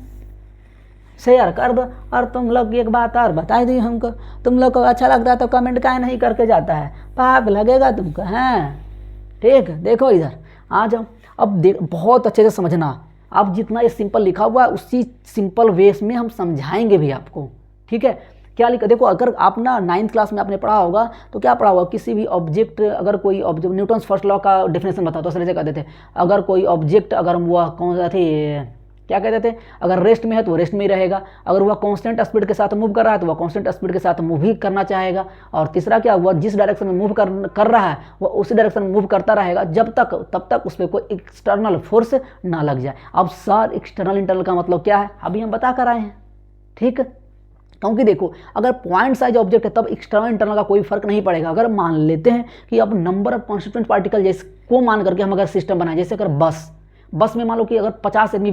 शेयर कर दो। और तुम लोग एक बात और बता दी हमको, तुम लोग को अच्छा लगता है तो कमेंट काहे नहीं करके जाता है? पाप लगेगा तुमको। हैं, ठीक, देखो इधर आ जाओ। अब देख, बहुत अच्छे से समझना। अब जितना ये सिंपल लिखा हुआ है उसी सिंपल वे में हम समझाएंगे भी आपको। ठीक है, क्या लिखा देखो। अगर आप ना 9th क्लास में आपने पढ़ा होगा तो क्या पढ़ा होगा, किसी भी ऑब्जेक्ट, अगर कोई ऑब्जेक्ट, न्यूटन्स फर्स्ट लॉ का डेफिनेशन बताओ तो ऐसे कहते थे, अगर कोई ऑब्जेक्ट, अगर वह कौन सा थे, क्या कहते थे, अगर रेस्ट में है तो रेस्ट में ही रहेगा, अगर वह कांस्टेंट स्पीड के साथ मूव कर रहा है तो वह कांस्टेंट स्पीड के साथ मूव ही करना चाहेगा। और तीसरा क्या, वह जिस डायरेक्शन में मूव कर रहा है वह उसी डायरेक्शन में मूव करता रहेगा तब तक उस पर कोई एक्सटर्नल फोर्स ना लग जाए। अब सर एक्सटर्नल इंटरनल का मतलब क्या है अभी हम बता कर आए हैं। ठीक, क्योंकि देखो अगर पॉइंट साइज ऑब्जेक्ट है तब एक्सटर्नल इंटरनल का कोई फर्क नहीं पड़ेगा। अगर मान लेते हैं कि अब नंबर ऑफ कॉन्स्टिट्यूएंट पार्टिकल जैसे को मान करके हम अगर सिस्टम बनाए, जैसे अगर बस में मान लो कि अगर 50 आदमी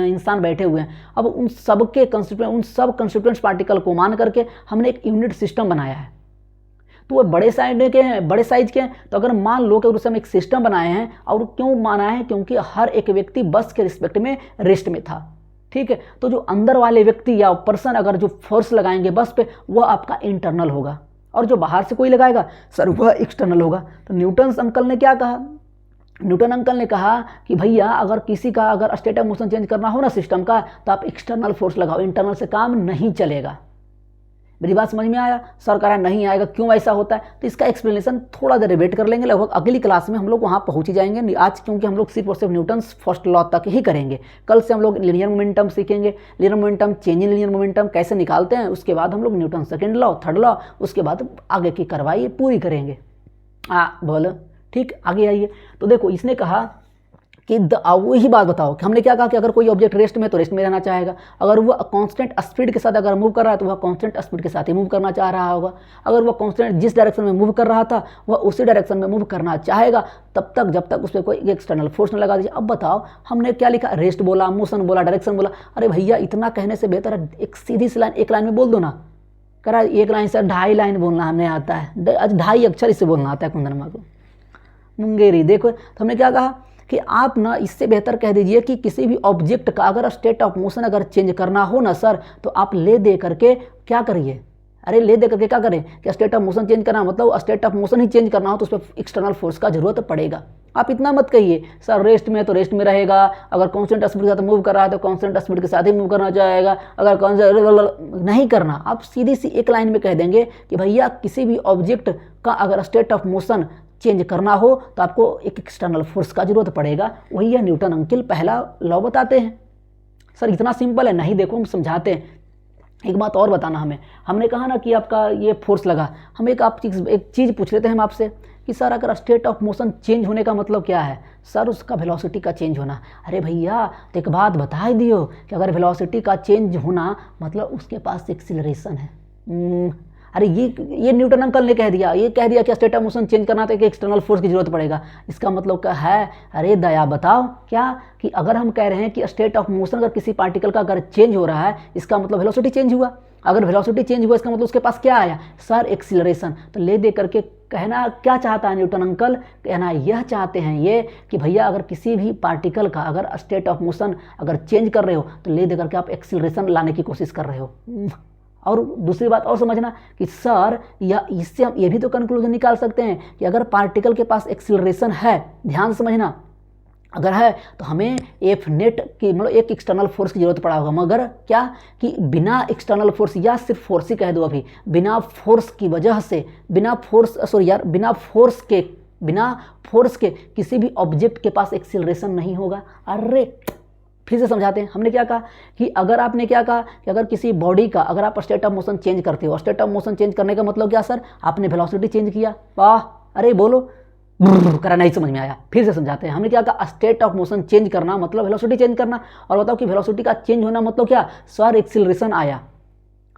इंसान बैठे हुए हैं, अब उन सब कंस्टिट्यूएंट्स पार्टिकल को मान करके हमने एक यूनिट सिस्टम बनाया है। तो वो बड़े साइज के हैं। तो अगर मान लो कि उस समय एक सिस्टम बनाए हैं, और क्यों माना है, क्योंकि हर एक व्यक्ति बस के रिस्पेक्ट में रेस्ट में था। ठीक है, तो जो अंदर वाले व्यक्ति या पर्सन अगर जो फोर्स लगाएंगे बस पे वह आपका इंटरनल होगा, और जो बाहर से कोई लगाएगा सर वह एक्सटर्नल होगा। तो न्यूटन अंकल ने क्या कहा, न्यूटन अंकल ने कहा कि भैया अगर किसी का अगर स्टेट ऑफ मोशन चेंज करना हो ना सिस्टम का, तो आप एक्सटर्नल फोर्स लगाओ, इंटरनल से काम नहीं चलेगा। मेरी बात समझ में आया? सर कह रहा नहीं आएगा, क्यों ऐसा होता है? तो इसका एक्सप्लेनेशन थोड़ा देर वेट कर लेंगे, लगभग अगली क्लास में हम लोग वहाँ पहुँच ही जाएंगे। आज क्योंकि हम लोग सिर्फ और सिर्फ न्यूटन्स फर्स्ट लॉ तक ही करेंगे। कल से हम लोग लीनियर मोमेंटम सीखेंगे, linear momentum, change in linear momentum कैसे निकालते हैं, उसके बाद हम लोग Newton second law, third law, उसके बाद आगे की कार्रवाई पूरी करेंगे। बोलो ठीक, आगे आइए। तो देखो इसने कहा कि वही बात बताओ कि हमने क्या कहा कि अगर कोई ऑब्जेक्ट रेस्ट में तो रेस्ट में रहना चाहेगा, अगर वह कांस्टेंट स्पीड के साथ अगर मूव कर रहा है तो वह कांस्टेंट स्पीड के साथ ही मूव करना चाह रहा होगा, अगर वह कांस्टेंट जिस डायरेक्शन में मूव कर रहा था वह उसी डायरेक्शन में मूव करना चाहेगा तब तक जब तक उस पर कोई एक्सटर्नल फोर्स न लगा दीजिए। अब बताओ हमने क्या लिखा, रेस्ट बोला, मोशन बोला, डायरेक्शन बोला। अरे भैया इतना कहने से बेहतर है एक सीधी सी लाइन, एक लाइन में बोल दो ना। कह रहा एक लाइन से 2.5 लाइन बोलना हमें आता है, 2.5 अक्षर इससे बोलना आता है कुंदनमा को, मुंगेरी। देखो तो हमने क्या कहा कि आप ना इससे बेहतर कह दीजिए कि किसी भी ऑब्जेक्ट का अगर स्टेट ऑफ मोशन अगर चेंज करना हो ना सर, तो आप ले दे करके क्या करिए, अरे ले दे करके क्या करें कि स्टेट ऑफ मोशन चेंज करना मतलब state of motion he change करना हो तो उस पर एक्सटर्नल फोर्स का जरूरत पड़ेगा। आप इतना मत कहिए सर रेस्ट में तो रेस्ट में रहेगा, अगर कांस्टेंट स्पीड के साथ मूव कर रहा है तो कांस्टेंट स्पीड के साथ ही मूव करना चाहेगा, अगर नहीं करना आप सीधी सी एक लाइन में कह देंगे कि भैया किसी भी ऑब्जेक्ट का अगर स्टेट ऑफ मोशन चेंज करना हो तो आपको एक एक्सटर्नल फोर्स का जरूरत पड़ेगा। वही है न्यूटन अंकल पहला लॉ बताते हैं। सर इतना सिंपल है? नहीं, देखो हम समझाते हैं। एक बात और बताना हमें, हमने कहा ना कि आपका ये फोर्स लगा, हम एक चीज़ पूछ लेते हैं हम आपसे कि सर अगर स्टेट ऑफ मोशन चेंज होने का मतलब क्या है? सर उसका वेलोसिटी का चेंज होना। अरे भैया तो एक बात बता ही दियो कि अगर वेलोसिटी का चेंज होना मतलब उसके पास एक्सीलरेशन है। अरे ये न्यूटन अंकल ने कह दिया, ये कह दिया कि स्टेट ऑफ मोशन चेंज करना तो एक एक्सटर्नल फोर्स की जरूरत पड़ेगा। इसका मतलब क्या है? अरे दया बताओ क्या कि अगर हम कह रहे हैं कि स्टेट ऑफ मोशन अगर किसी पार्टिकल का अगर चेंज हो रहा है, इसका मतलब वेलोसिटी चेंज हुआ। अगर वेलोसिटी चेंज हुआ इसका मतलब उसके पास क्या आया? Sir acceleration. तो ले दे करके कहना क्या चाहता है न्यूटन अंकल? कहना यह चाहते हैं ये कि भैया अगर किसी भी पार्टिकल का अगर स्टेट ऑफ मोशन अगर चेंज कर रहे हो तो ले दे करके आप एक्सीलरेशन लाने की कोशिश कर रहे हो। और दूसरी बात और समझना कि सर या इससे हम ये भी तो कंक्लूजन निकाल सकते हैं कि अगर पार्टिकल के पास एक्सीलरेशन है, ध्यान समझना, अगर है तो हमें एफ नेट की मतलब एक एक्सटर्नल फोर्स की जरूरत पड़ा होगा। मगर क्या कि बिना एक्सटर्नल फोर्स या सिर्फ फोर्स ही कह दो, अभी बिना फोर्स की वजह से बिना फोर्स के किसी भी ऑब्जेक्ट के पास एक्सीलरेशन नहीं होगा। अरे फिर से समझाते हैं। हमने क्या कहा कि अगर आपने क्या कहा कि अगर किसी बॉडी का अगर आप स्टेट ऑफ मोशन चेंज करते हो, स्टेट ऑफ मोशन चेंज करने का मतलब क्या सर? आपने वेलोसिटी चेंज किया। वाह, अरे बोलो करा, नहीं समझ में आया। फिर से समझाते हैं। हमने क्या कहा? स्टेट ऑफ मोशन चेंज करना मतलब वेलोसिटी चेंज करना। और बताओ कि वेलोसिटी का चेंज होना मतलब क्या? सर एक्सीलरेशन आया।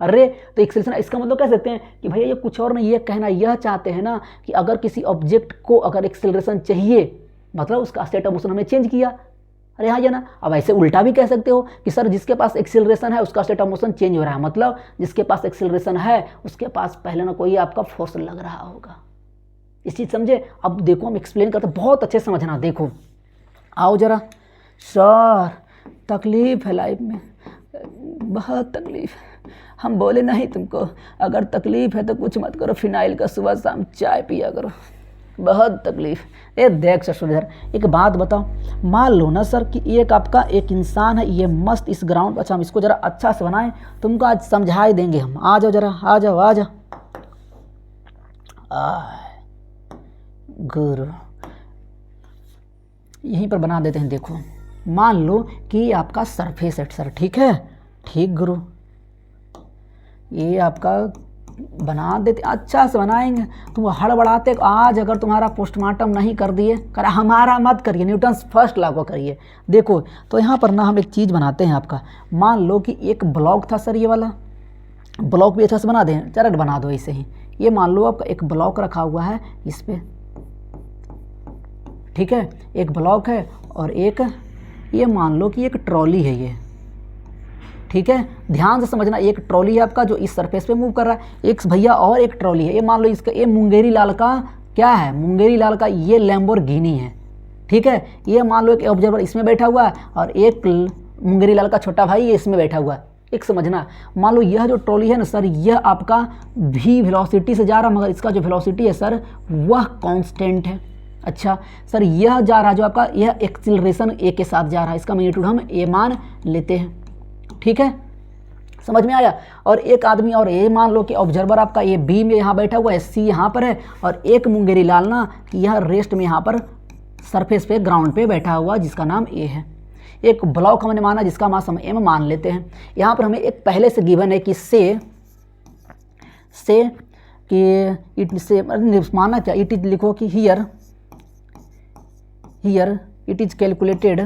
अरे तो एक्सीलरेशन, इसका मतलब कह सकते हैं कि भैया ये कुछ और नहीं, ये कहना यह चाहते हैं ना कि अगर किसी ऑब्जेक्ट को अगर एक्सीलरेशन चाहिए मतलब उसका स्टेट ऑफ मोशन हमने चेंज किया। अरे हाँ या ना? अब ऐसे उल्टा भी कह सकते हो कि सर जिसके पास एक्सीलरेशन है उसका स्टेट ऑफ मोशन चेंज हो रहा है, मतलब जिसके पास एक्सीलरेशन है उसके पास पहले ना कोई आपका फोर्स लग रहा होगा। इस चीज़ समझे? अब देखो हम एक्सप्लेन करते हैं, बहुत अच्छे समझना। देखो आओ जरा। सर तकलीफ है लाइफ में, बहुत तकलीफ। हम बोले नहीं तुमको अगर तकलीफ है तो कुछ मत करो, फिनाइल का सुबह शाम चाय पिया करो, बहुत तकलीफ। ये देख ससुर, एक बात बताओ, मान लो ना सर कि एक आपका एक इंसान है, ये मस्त इस ग्राउंड, अच्छा हम इसको ज़रा अच्छा से बनाएं, तुमको आज समझा ही देंगे हम। आ जाओ जरा, आ जाओ आ जाओ। गुरु यहीं पर बना देते हैं। देखो मान लो कि आपका सरफेस है सर, ठीक है? ठीक गुरु, ये आपका बना देते, अच्छा से बनाएंगे। तुम हड़बड़ाते आज अगर तुम्हारा पोस्टमार्टम नहीं कर दिए, कर हमारा मत करिए, न्यूटन्स फर्स्ट लॉ को करिए। देखो तो यहाँ पर ना हम एक चीज़ बनाते हैं आपका। मान लो कि एक ब्लॉक था सर, ये वाला ब्लॉक भी अच्छा से बना दें, चरट बना दो ऐसे ही। ये मान लो आपका एक ब्लॉक रखा हुआ है इस पर, ठीक है? एक ब्लॉक है और एक ये मान लो कि एक ट्रॉली है ये, ठीक है? ध्यान से समझना, एक ट्रॉली है आपका जो इस सरफेस पे मूव कर रहा है, एक भैया और एक ट्रॉली है। ये मान लो इसका ये मुंगेरी लाल का क्या है? मुंगेरी लाल का ये लैम्बोर्गिनी है, ठीक है? ये मान लो एक ऑब्जर्वर इसमें बैठा हुआ है और एक मुंगेरी लाल का छोटा भाई ये इसमें बैठा हुआ है। एक समझना, मान लो यह जो ट्रॉली है ना सर, यह आपका v वेलोसिटी से जा रहा है, मगर इसका जो वेलोसिटी है सर वह कांस्टेंट है। अच्छा सर, यह जा रहा है जो आपका यह एक्सीलरेशन a के साथ जा रहा है, इसका मैग्नीट्यूड हम a मान लेते हैं, ठीक है? समझ में आया? और एक आदमी और ये मान लो कि ऑब्जर्वर आपका ये बी में यहाँ बैठा हुआ है, सी यहाँ पर है, और एक मुंगेरी लाल ना कि यह रेस्ट में यहाँ पर सरफेस पे ग्राउंड पे बैठा हुआ जिसका नाम ए है। एक ब्लॉक हमने माना जिसका मास हम एम मान लेते हैं। यहाँ पर हमें एक पहले से गिवन है कि से कि इट से माना क्या, इट इज लिखो कि here it is calculated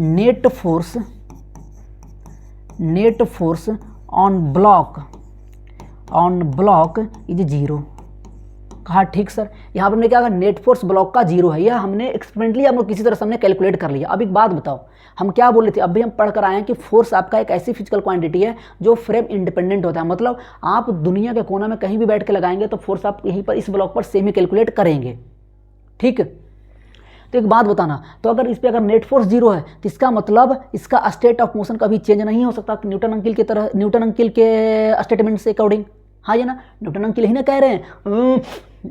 net force on block is 0। कहा ठीक सर। यहाँ पर हमने क्या कहा? नेट फोर्स ब्लॉक का 0 है, यह हमने एक्सपेरिमेंटली हम लोग किसी तरह से हमने कैलकुलेट कर लिया। अब एक बात बताओ, हम क्या बोल रहे थे? अभी हम पढ़ कर आए हैं कि फोर्स आपका एक ऐसी फिजिकल क्वांटिटी है जो फ्रेम इंडिपेंडेंट होता है, मतलब आप दुनिया के कोना में कहीं भी बैठ के लगाएंगे तो फोर्स आप यहीं पर इस ब्लॉक पर सेम ही कैलकुलेट करेंगे, ठीक है? तो एक बात बताना, तो अगर इस पर अगर नेट फोर्स 0 है तो इसका मतलब इसका स्टेट ऑफ मोशन कभी चेंज नहीं हो सकता न्यूटन अंकिल की तरह, न्यूटन अंकिल के स्टेटमेंट से अकॉर्डिंग। हाँ ये ना, न्यूटन अंकिल ही ना कह रहे हैं।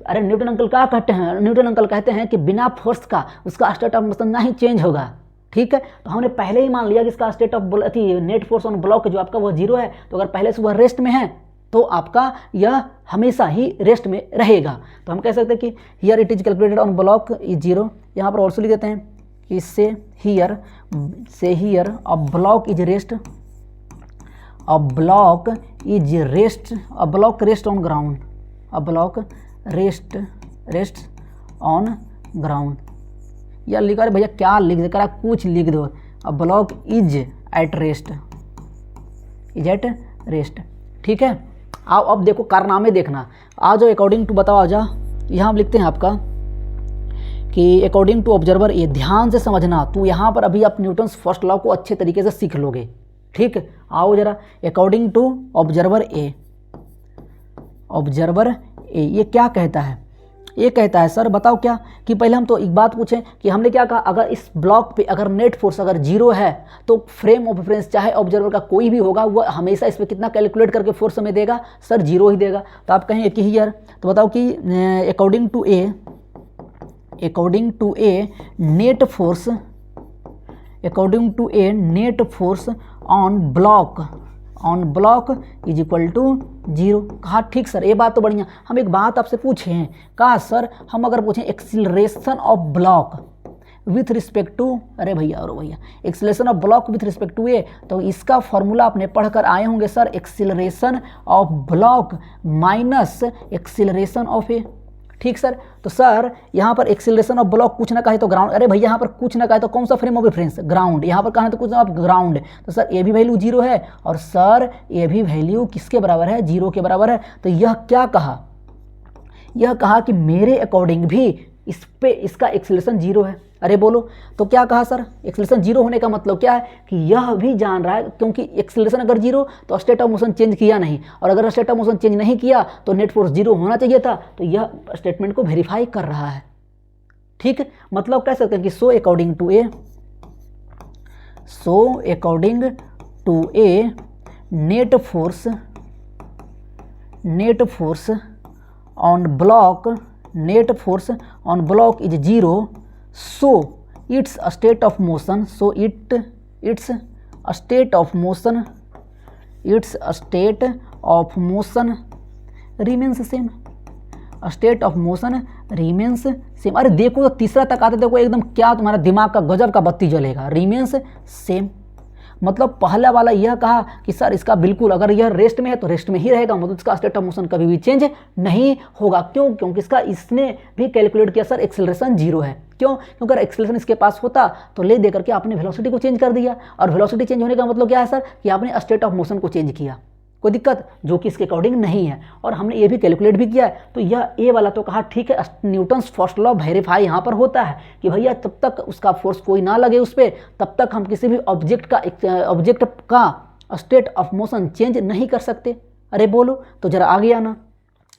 अरे न्यूटन अंकल क्या कहते हैं? न्यूटन अंकल कहते हैं कि बिना फोर्स का उसका स्टेट ऑफ मोशन नहीं चेंज होगा, ठीक है? तो हमने पहले ही मान लिया कि इसका state of net force on block जो आपका वह 0 है, तो अगर पहले से वह रेस्ट में है तो आपका यह हमेशा ही रेस्ट में रहेगा। तो हम कह सकते हैं कि here it is calculated on block is 0। यहाँ पर ऑल्सो लिख देते हैं कि से here a block is rest, a block rest on ground, a block rest on ground. या लिखा भैया क्या लिख दे करा, कुछ लिख दो, a block is at rest, is eight rest. ठीक है, आओ अब देखो कारनामे देखना, आ जाओ अकॉर्डिंग टू, बताओ आ जाओ, यहाँ हम लिखते हैं आपका कि अकॉर्डिंग टू ऑब्जर्वर ए, ध्यान से समझना, तू यहाँ पर अभी आप न्यूटन्स फर्स्ट लॉ को अच्छे तरीके से सीख लोगे। ठीक, आओ जरा, according to observer A, observer A ये क्या कहता है, ये कहता है सर बताओ क्या, कि पहले हम तो एक बात पूछें कि हमने क्या कहा, अगर इस ब्लॉक पे अगर नेट फोर्स अगर जीरो है तो फ्रेम ऑफ रेफरेंस चाहे ऑब्जर्वर का कोई भी होगा वह हमेशा इस पर कितना कैलकुलेट करके फोर्स हमें देगा, सर जीरो ही देगा। तो आप कहेंगे कि यार, तो बताओ कि according to a, according to a net force, according to a net force on block is equal to zero. कहा ठीक सर, ये बात तो बढ़िया। हम एक बात आपसे पूछे हैं, कहा सर हम अगर पूछें acceleration of block with respect to, अरे भैया और भैया, acceleration of block with respect to A, तो इसका फॉर्मूला आपने पढ़कर आए होंगे sir, acceleration of block minus acceleration of A. ठीक सर, तो सर यहाँ पर एक्सिलरेशन ऑफ ब्लॉक कुछ ना कहे तो ग्राउंड, अरे भैया यहाँ पर कुछ ना कहे तो कौन सा फ्रेम ऑफ रेफरेंस, ग्राउंड, यहाँ पर कहा तो कुछ ना ग्राउंड, तो सर ये भी वैल्यू जीरो है और सर ये भी वैल्यू किसके बराबर है, जीरो के बराबर है। तो यह क्या कहा, यह कहा कि मेरे अकॉर्डिंग भी इस पे इसका एक्सिलरेशन जीरो है। अरे बोलो, तो क्या कहा सर, एक्सिलरेशन जीरो होने का मतलब क्या है कि यह भी जान रहा है, क्योंकि एक्सिलरेशन अगर जीरो तो स्टेट ऑफ मोशन चेंज किया नहीं, और अगर स्टेट ऑफ मोशन चेंज नहीं किया तो नेट फोर्स जीरो होना चाहिए था, तो यह स्टेटमेंट को वेरीफाई कर रहा है। ठीक, मतलब कह सकते हैं कि so according to a, so according to a net force on block, net force on block is zero, so its state of motion, so its state of motion remains same, state of motion remains same। अरे देखो तो तीसरा तक आते देखो एकदम क्या तुम्हारा दिमाग का गजब का बत्ती जलेगा, remains same मतलब पहला वाला यह कहा कि सर इसका बिल्कुल अगर यह रेस्ट में है तो रेस्ट में ही रहेगा, मतलब इसका स्टेट ऑफ मोशन कभी भी चेंज नहीं होगा। क्यों, क्योंकि इसका इसने भी कैलकुलेट किया सर एक्सेलरेशन जीरो है। क्यों, क्योंकि अगर एक्सेलरेशन इसके पास होता तो ले दे करके आपने वेलोसिटी को चेंज कर दिया, और वेलोसिटी चेंज होने का मतलब क्या है सर कि आपने स्टेट ऑफ मोशन को चेंज किया, कोई दिक्कत जो कि इसके अकॉर्डिंग नहीं है, और हमने ये भी कैलकुलेट भी किया है। तो यह ए वाला तो कहा ठीक है, न्यूटन्स फर्स्ट लॉ वेरीफाई यहाँ पर होता है कि भैया तब तक उसका फोर्स कोई ना लगे उस पर, तब तक हम किसी भी ऑब्जेक्ट का स्टेट ऑफ मोशन चेंज नहीं कर सकते। अरे बोलो, तो जरा आगे आना,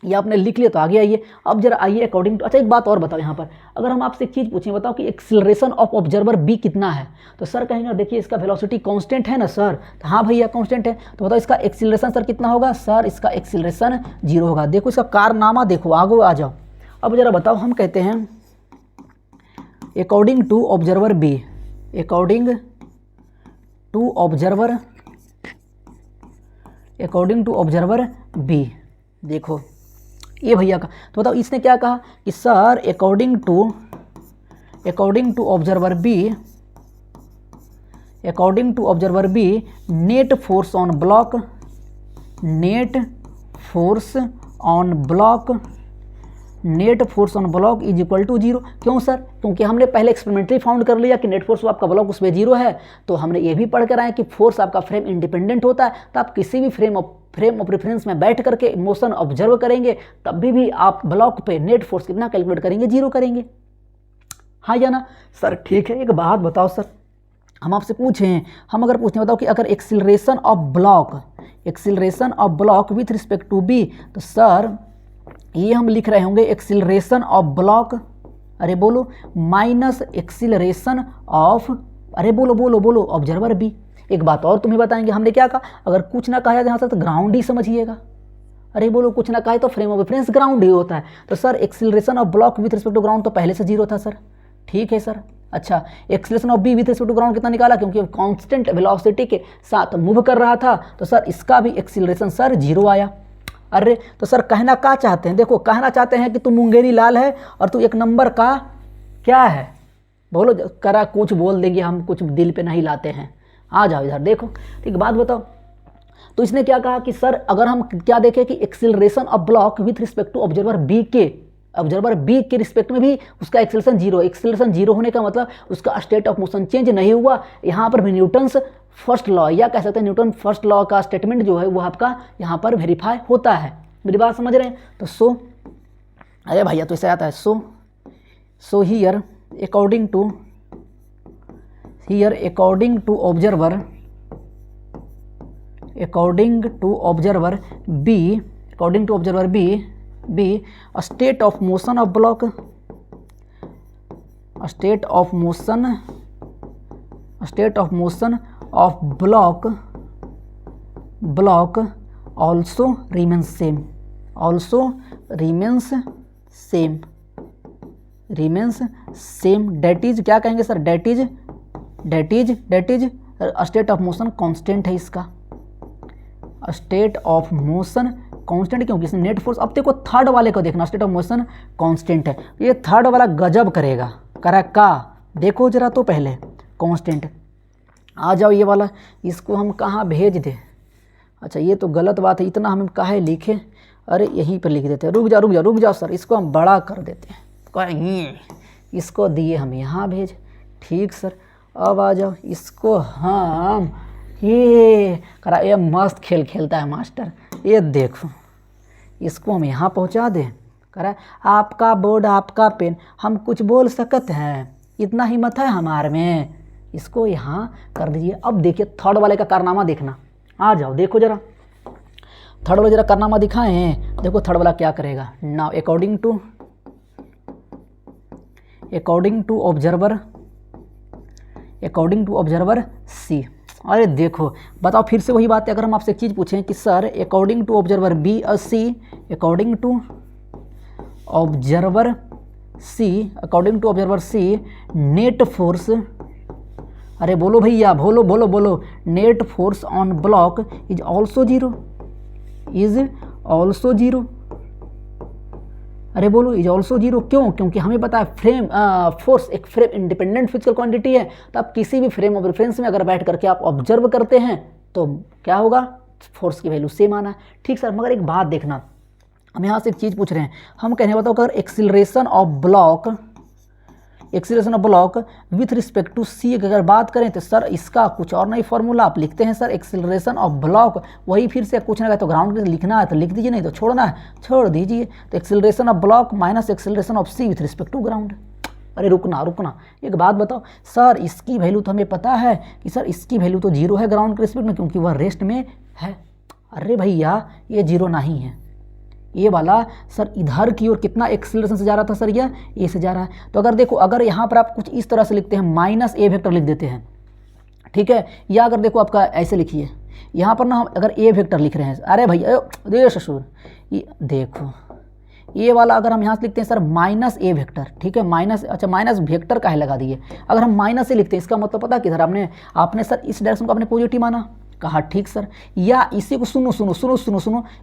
ये आपने लिख लिया तो आगे आइए। अब जरा आइए अकॉर्डिंग टू, अच्छा एक बात और बताओ, यहाँ पर अगर हम आपसे एक चीज़ पूछें, बताओ कि एक्सिलरेशन ऑफ ऑब्जर्वर बी कितना है, तो सर कहेंगे देखिए इसका वेलोसिटी कांस्टेंट है ना सर, तो हाँ भैया कांस्टेंट है, तो बताओ इसका एक्सिलरेशन सर कितना होगा, सर इसका एक्सिलरेशन जीरो होगा। देखो इसका कारनामा देखो, आगे आ जाओ। अब जरा बताओ, हम कहते हैं according to observer B, according to observer B, देखो ये भैया का, तो बताओ इसने क्या कहा कि sir according to observer B net force on block is equal to zero. क्यों सर, क्योंकि हमने पहले एक्सपेरिमेंटली फाउंड कर लिया कि नेट फोर्स आपका ब्लॉक उस पर जीरो है, तो हमने ये भी पढ़ कर आए कि फोर्स आपका फ्रेम इंडिपेंडेंट होता है, तो आप किसी भी फ्रेम ऑफ रेफरेंस में बैठ करके मोशन ऑब्जर्व करेंगे तब भी आप ब्लॉक पे नेट फोर्स कितना कैलकुलेट करेंगे, जीरो करेंगे। हाँ या ना सर, ठीक है। एक बात बताओ सर, हम आपसे पूछें, हम अगर पूछते बताओ कि अगर acceleration of block with respect to B, तो सर ये हम लिख रहे होंगे एक्सिलरेशन ऑफ ब्लॉक, अरे बोलो, माइनस एक्सिलरेशन ऑफ, अरे बोलो ऑब्जर्वर बी। एक बात और तुम्हें बताएंगे, हमने क्या कहा, अगर कुछ ना कहा यहाँ से तो ग्राउंड ही समझिएगा, अरे बोलो कुछ ना कहे तो फ्रेम ऑफ रेफरेंस ग्राउंड ही होता है। तो sir acceleration of block with respect to ground तो पहले से जीरो था सर, ठीक है सर। अच्छा, acceleration of B with respect to ground कितना निकाला, क्योंकि कांस्टेंट वेलोसिटी के साथ मूव कर रहा था, तो सर इसका भी एक्सिलरेशन सर जीरो आया। अरे तो सर कहना क्या चाहते हैं, देखो कहना चाहते हैं कि तू मुंगेरी लाल है और तू एक नंबर का क्या है, बोलो करा कुछ बोल देंगे, हम कुछ दिल पे नहीं लाते हैं। आ जाओ इधर देखो, ठीक बात बताओ। तो इसने क्या कहा कि सर अगर हम क्या देखें कि acceleration of block with respect to observer B के ऑब्जर्वर बी के रिस्पेक्ट में भी उसका एक्सेलरेशन जीरो। एक्सेलरेशन जीरो होने का मतलब उसका स्टेट ऑफ मोशन चेंज नहीं हुआ। यहाँ पर भी न्यूटन्स फर्स्ट लॉ या कह सकते हैं न्यूटन फर्स्ट लॉ का स्टेटमेंट जो है वो आपका यहाँ पर वेरीफाई होता है। मेरी बात समझ रहे हैं? तो सो अरे भैया तो ऐसे आता है so here according to observer B a state of motion of block also remains same that is क्या कहेंगे sir? that is state of motion constant है। इसका स्टेट ऑफ मोशन कांस्टेंट क्योंकि इसमें नेट फोर्स। अब देखो थर्ड वाले को देखना, स्टेट ऑफ मोशन कांस्टेंट है। ये थर्ड वाला गजब करेगा, का देखो जरा तो पहले कांस्टेंट। आ जाओ ये वाला, इसको हम कहाँ भेज दें? अच्छा ये तो गलत बात है, इतना हम काहे लिखे? अरे यहीं पर लिख देते हैं। रुक जाओ सर, इसको हम बड़ा कर देते हैं। कहीं इसको दिए हम यहाँ भेज। ठीक सर, अब आ जाओ इसको हम ये करा। ये मस्त खेल खेलता है मास्टर, ये देखो इसको हम यहाँ पहुँचा दें। करा आपका बोर्ड आपका पेन, हम कुछ बोल सकते हैं? इतना हिम्मत है हमारे में? इसको यहाँ कर दीजिए। अब देखिए थर्ड वाले का कारनामा देखना। आ जाओ देखो जरा थर्ड वाला जरा कारनामा दिखाएं। देखो थर्ड वाला क्या करेगा। नाउ अकॉर्डिंग टू ऑब्जर्वर सी। अरे देखो बताओ फिर से वही बात है। अगर हम आपसे एक चीज़ पूछें कि sir according to observer B और C, according to observer C net force, अरे बोलो भैया बोलो net force on block is also zero. अरे बोलो इज ऑल्सो जीरो क्यों? क्योंकि हमें पता है फ्रेम फोर्स एक फ्रेम इंडिपेंडेंट फिजिकल क्वांटिटी है। तो आप किसी भी फ्रेम ऑफ रेफरेंस में अगर बैठ करके आप ऑब्जर्व करते हैं तो क्या होगा? फोर्स की वैल्यू सेम आना है। ठीक सर, मगर एक बात देखना, हम यहाँ से एक चीज़ पूछ रहे हैं। हम कहने बताओ अगर acceleration of block with respect to C अगर बात करें तो सर इसका कुछ और नहीं फॉर्मूला आप लिखते हैं सर एक्सीलरेशन ऑफ ब्लॉक। वही फिर से पूछने का तो ग्राउंड पे लिखना है तो लिख दीजिए, नहीं तो छोड़ना है छोड़ दीजिए। तो acceleration of block minus acceleration of C with respect to ground. अरे रुकना एक बात बताओ सर, इसकी वैल्यू तो हमें पता है कि सर इसकी वैल्यू तो जीरो है ग्राउंड के रिस्पेक्ट में क्योंकि वह रेस्ट में है। अरे भैया ये जीरो नहीं है, ये वाला सर इधर की ओर कितना एक्सीलरेशन से जा रहा था सर? यह ए से जा रहा है। तो अगर देखो अगर यहाँ पर आप कुछ इस तरह से लिखते हैं माइनस ए वेक्टर लिख देते हैं, ठीक है। या अगर देखो आपका ऐसे लिखिए, यहाँ पर ना हम अगर ए वेक्टर लिख रहे हैं, अरे भैया दे ससुर, ये देखो ये वाला अगर हम यहाँ से लिखते हैं सर माइनस ए वेक्टर, ठीक है माइनस, अच्छा माइनस वेक्टर काहे लगा दिए? अगर हम माइनस से लिखते हैं इसका मतलब पता किधर आपने सर इस डायरेक्शन को आपने पॉजिटिव माना, कहा ठीक सर। या इसी को सुनो,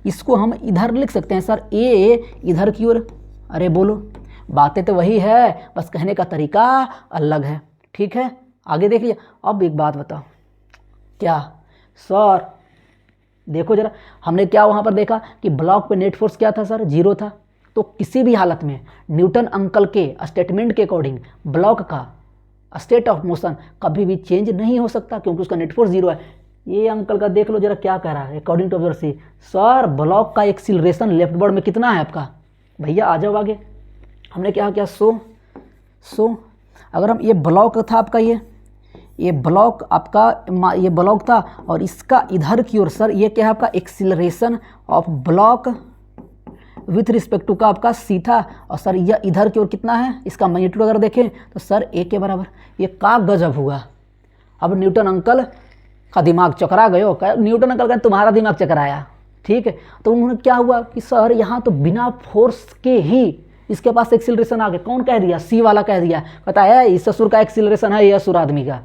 इसको हम इधर लिख सकते हैं सर ए इधर की ओर। अरे बोलो बातें तो वही है, बस कहने का तरीका अलग है, ठीक है। आगे देख लिया। अब एक बात बताओ, क्या सर देखो जरा, हमने क्या वहाँ पर देखा कि ब्लॉक पे नेट फोर्स क्या था सर? जीरो था। तो किसी भी हालत में न्यूटन अंकल के स्टेटमेंट के अकॉर्डिंग ब्लॉक का स्टेट ऑफ मोशन कभी भी चेंज नहीं हो सकता क्योंकि उसका नेट फोर्स जीरो है। ये अंकल का देख लो जरा क्या कह रहा है according to observer C. Sir block का एक्सीलरेशन लेफ्ट वर्ड में कितना है आपका? भैया आ जाओ आगे। हमने क्या किया सो अगर हम ये ब्लॉक था आपका, ये ब्लॉक आपका ये ब्लॉक था और इसका इधर की ओर सर ये क्या है आपका acceleration of block with respect to का आपका सी था। और सर यह इधर की ओर कितना है? इसका मैग्नीट्यूड अगर देखें तो सर ए के बराबर। ये का गजब हुआ। अब न्यूटन अंकल का दिमाग चकरा गयो, न्यूटन अंकल का तुम्हारा दिमाग चकराया, ठीक है। तो उन्होंने क्या हुआ कि सर यहाँ तो बिना फोर्स के ही इसके पास एक्सीलरेशन आ गया। कौन कह दिया? सी वाला कह दिया। पता है इस ससुर का एक्सीलरेशन है, ये असुर आदमी का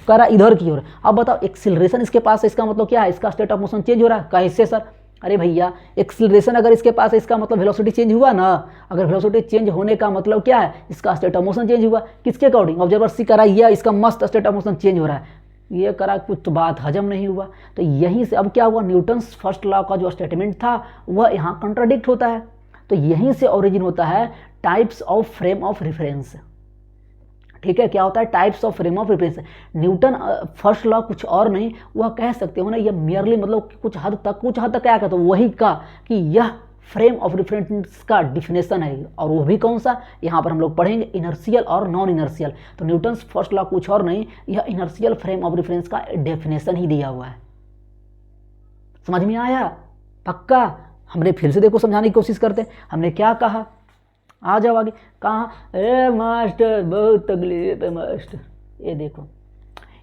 कह रहा इधर की ओर। अब बताओ एक्सीलरेशन इसके पास है, इसका मतलब क्या है? इसका स्टेट ऑफ मोशन चेंज हो रहा है। कैसे सर? अरे भैया एक्सीलरेशन अगर इसके पास है इसका मतलब वेलोसिटी चेंज हुआ ना। अगर वेलोसिटी चेंज होने का मतलब क्या है? इसका स्टेट ऑफ मोशन चेंज हुआ। किसके अकॉर्डिंग? ऑब्जर्वर सी करा यह इसका मस्त स्टेट ऑफ मोशन चेंज हो रहा है। ये करा कुछ तो बात हजम नहीं हुआ। तो यहीं से अब क्या हुआ, न्यूटन्स फर्स्ट लॉ का जो स्टेटमेंट था वह यहाँ कंट्राडिक्ट होता है। तो यहीं से ओरिजिन होता है types of frame of reference. ठीक है, क्या होता है types of frame of reference. Newton first law कुछ और नहीं, वह कह सकते हो ना, ये मियरली मतलब कुछ हद तक क्या कहते हो, वही का कि यह फ्रेम ऑफ रेफरेंस का डिफिनेशन है। और वो भी कौन सा, यहाँ पर हम लोग पढ़ेंगे इनर्शियल और नॉन इनर्शियल। तो न्यूटन फर्स्ट लॉ कुछ और नहीं, यह इनर्शियल फ्रेम ऑफ रेफरेंस का डेफिनेशन ही दिया हुआ है। समझ में आया? पक्का? हमने फिर से देखो समझाने की कोशिश करते हैं। हमने क्या कहा, आ जाओ आगे। कहाँ, ए मास्टर बहुत तकलीफ है मास्टर। ये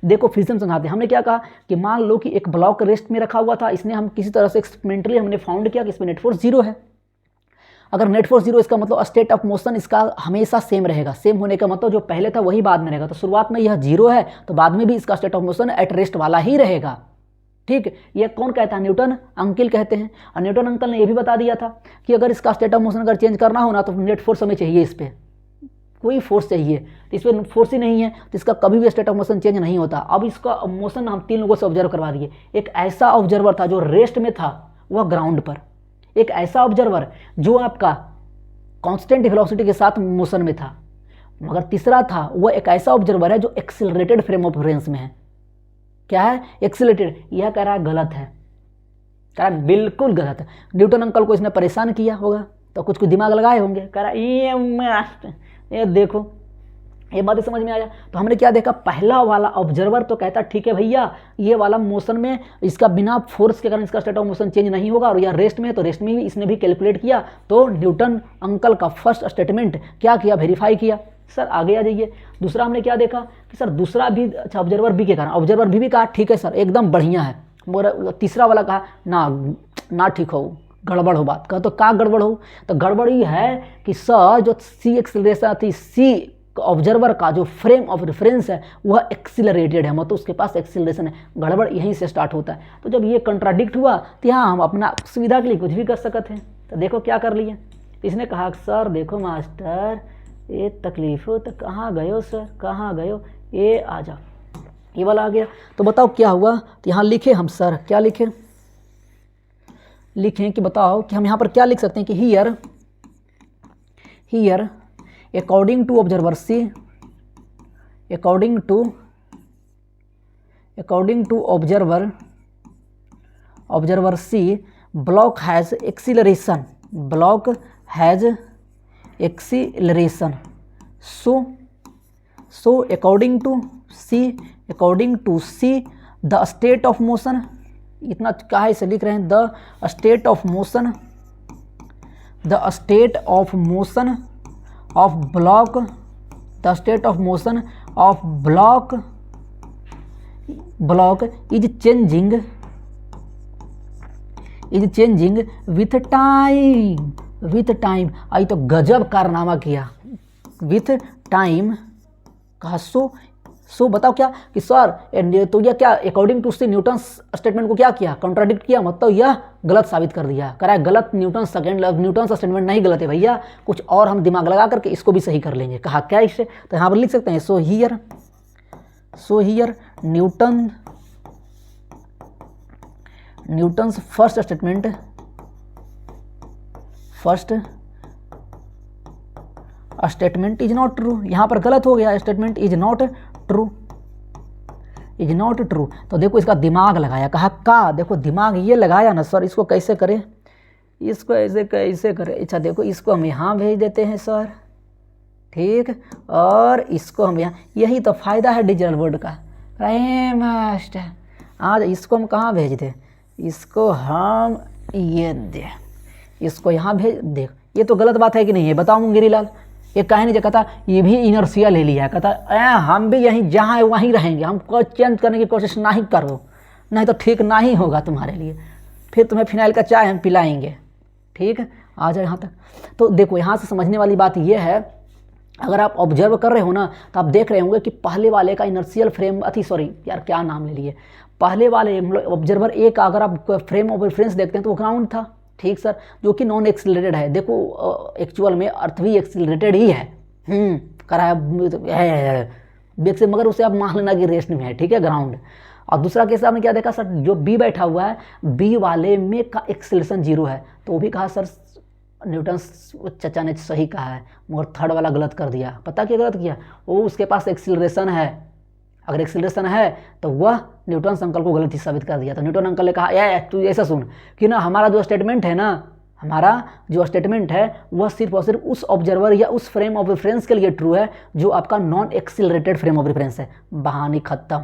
देखो फिर से हम समझाते हैं। हमने क्या कहा कि मान लो कि एक ब्लॉक रेस्ट में रखा हुआ था, इसने हम किसी तरह से एक्सपेरिमेंटली हमने फाउंड किया कि इसमें नेट फोर्स 0 है। अगर नेट फोर्स 0, इसका मतलब स्टेट ऑफ मोशन इसका हमेशा सेम रहेगा। सेम होने का मतलब जो पहले था वही बाद में रहेगा। तो शुरुआत में यह 0 है तो बाद में भी इसका state of motion at rest वाला ही रहेगा। ठीक, ये कौन कहता है, न्यूटन अंकल कहते हैं। और न्यूटन अंकल ने यह भी बता दिया था कि अगर इसका स्टेट ऑफ मोशन अगर चेंज करना हो ना तो नेट फोर्स हमें चाहिए, इस पर कोई फोर्स चाहिए। तो इस पर फोर्स ही नहीं है तो इसका कभी भी स्टेट ऑफ मोशन चेंज नहीं होता। अब इसका मोशन हम 3 लोगों से ऑब्जर्व करवा दिए। एक ऐसा ऑब्जर्वर था जो रेस्ट में था, वह ग्राउंड पर। एक ऐसा ऑब्जर्वर जो आपका कांस्टेंट वेलोसिटी के साथ मोशन में था। मगर तीसरा था वह एक ऐसा ऑब्जर्वर है जो एक्सिलरेटेड फ्रेम ऑफ रेफरेंस में है। क्या है, एक्सिलरेटेड। यह कह रहा है गलत है, कह रहा है बिल्कुल गलत है। न्यूटन अंकल को इसने परेशान किया होगा तो कुछ दिमाग लगाए होंगे, कह रहा ये देखो, ये बातें समझ में आया। तो हमने क्या देखा, पहला वाला ऑब्जर्वर तो कहता ठीक है भैया ये वाला मोशन में इसका बिना फोर्स के कारण इसका स्टेट ऑफ मोशन चेंज नहीं होगा, और यह रेस्ट में है तो रेस्ट में भी इसने भी कैलकुलेट किया। तो न्यूटन अंकल का फर्स्ट स्टेटमेंट क्या किया, वेरीफाई किया। सर आगे आ जाइए। दूसरा हमने क्या देखा कि सर दूसरा भी, अच्छा ऑब्जर्वर बी के कारण ऑब्जर्वर बी भी कहा ठीक है सर एकदम बढ़िया है, मगर तीसरा वाला कहा ना ठीक हो, गड़बड़ हो बात। कहा तो क्या गड़बड़ हो, तो गड़बड़ ये है कि सर जो सी एक्सिलरेशन थी, सी ऑब्जर्वर का जो फ्रेम ऑफ रेफरेंस है वह एक्सिलरेटेड है, मतलब उसके पास एक्सिलरेशन है। गड़बड़ यहीं से स्टार्ट होता है। तो जब ये कंट्राडिक्ट हुआ तो यहाँ हम अपना सुविधा के लिए कुछ भी कर सकते हैं। तो देखो क्या कर लिए, इसने कहा सर देखो मास्टर ये तकलीफ हो, तो कहाँ गए हो सर, कहाँ गए हो, ये आ जाओ, ये वाला आ गया। तो बताओ क्या हुआ। तो यहाँ लिखे हम, सर क्या लिखे, लिखें कि बताओ कि हम यहाँ पर क्या लिख सकते हैं कि here according to observer C, according to observer C block has acceleration, block has acceleration. So according to C the state of motion, इतना क्या है इसे लिख रहे हैं, the state of motion of block, the state of motion of block is changing with time. आई तो गजब कारनामा किया, विथ टाइम। कहा सो बताओ क्या कि सर तो यह क्या according to C Newton statement को क्या किया, कॉन्ट्राडिक्ट किया, मतलब यह गलत साबित कर दिया। कह रहा है गलत, न्यूटन स्टेटमेंट नहीं गलत है भैया, कुछ और हम दिमाग लगा करके इसको भी सही कर लेंगे। कहा क्या इससे, तो यहाँ पर लिख सकते हैं so here Newton's first statement is not true. यहाँ पर गलत हो गया, स्टेटमेंट इज नॉट ट्रू। तो देखो इसका दिमाग लगाया, कहा का, देखो दिमाग ये लगाया ना सर, इसको कैसे करें, इसको ऐसे कैसे करें। अच्छा देखो इसको हम यहाँ भेज देते हैं सर, ठीक, और इसको हम यहाँ, यही तो फ़ायदा है डिजिटल बोर्ड का। अरे मास्टर आज इसको हम कहाँ भेज दें, इसको हम ये दे, इसको यहाँ भेज दे। ये तो गलत बात है कि नहीं है, बताओ मुंगेरी लाल। ये कहे नहीं, कहता ये भी इनर्शिया ले लिया है, कहता हम भी यहीं जहाँ है वहीं रहेंगे, हमको चेंज करने की कोशिश नहीं करो, नहीं तो ठीक नहीं होगा तुम्हारे लिए, फिर तुम्हें फिनाइल का चाय हम पिलाएंगे। ठीक है, आ जाओ यहाँ तक। तो देखो यहाँ से समझने वाली बात ये है, अगर आप ऑब्जर्व कर रहे हो ना तो आप देख रहे होंगे कि पहले वाले का इनर्शियल फ्रेम क्या नाम ले लिए, पहले वाले ऑब्जर्वर ए का अगर आप फ्रेम ऑफ रेफरेंस देखते हैं तो वो ग्राउंड था। ठीक सर, जो कि नॉन एक्सिलरेटेड है। देखो एक्चुअल में अर्थ भी एक्सिलरेटेड ही है, कराया बेग से, मगर उसे आप मान लेना कि रेस्ट में है। ठीक है, ग्राउंड। और दूसरा केस आपने क्या देखा सर, जो बी बैठा हुआ है, बी वाले में का एक्सिलरेशन 0 है, तो वो भी कहा सर न्यूटन्स चचा ने सही कहा है, मगर थर्ड वाला गलत कर दिया। पता क्या गलत किया? वो उसके पास एक्सीलरेशन है, अगर एक्सीलरेशन है तो वह न्यूटन्स अंकल को गलत ही साबित कर दिया। तो न्यूटन अंकल ने कहा या तू ऐसा सुन कि ना हमारा जो स्टेटमेंट है ना, हमारा जो स्टेटमेंट है वह सिर्फ और सिर्फ उस ऑब्जर्वर या उस फ्रेम ऑफ रेफरेंस के लिए ट्रू है जो आपका non accelerated frame of reference है। बहानी खत्म,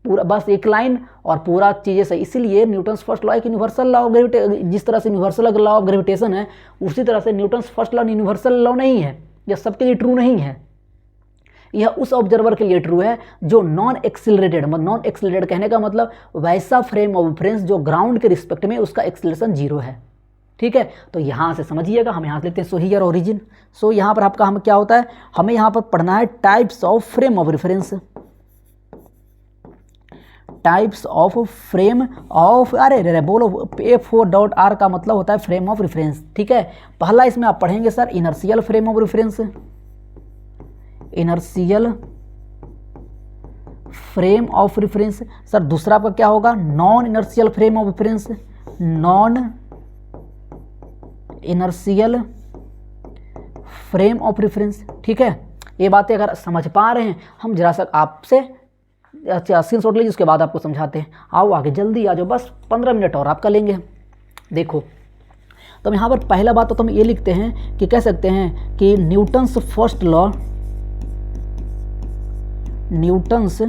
पूरा बस एक लाइन और पूरा चीज़ें सही। इसीलिए न्यूटन्स फर्स्ट लॉ एक यूनिवर्सल लॉ ऑफ ग्रेविटेशन, जिस तरह से यूनिवर्सल लॉ ऑफ ग्रेविटेशन है उसी तरह से Newton's first law universal law नहीं है, यह सबके लिए ट्रू नहीं है। यह उस ऑब्जर्वर के लिए ट्रू है जो नॉन एक्सीलरेटेड, मतलब नॉन एक्सीलरेटेड कहने का मतलब वैसा फ्रेम ऑफ रेफरेंस जो ग्राउंड के रिस्पेक्ट में उसका एक्सीलरेशन 0 है। ठीक है, तो यहाँ से समझिएगा, हम यहाँ से लिखते हैं सो हियर ओरिजिन। सो यहाँ पर आपका हम क्या होता है, हमें यहाँ पर पढ़ना है types of frame of reference. Types of frame of, अरे बोलो F4.R का मतलब होता है फ्रेम ऑफ रेफरेंस। ठीक है, पहला इसमें आप पढ़ेंगे sir inertial frame of reference, inertial frame of reference. Sir दूसरा आपका क्या होगा, non inertial frame of reference, non inertial frame of reference. ठीक है, ये बातें अगर समझ पा रहे हैं, हम जरा सा आपसे अच्छा स्क्रीनशॉट लीजिए, उसके बाद आपको समझाते हैं। आओ आगे जल्दी आ जाओ, बस 15 मिनट और आपका लेंगे। देखो तो यहाँ पर पहला बात तो हम ये लिखते हैं कि कह सकते हैं कि Newton's first law, Newton's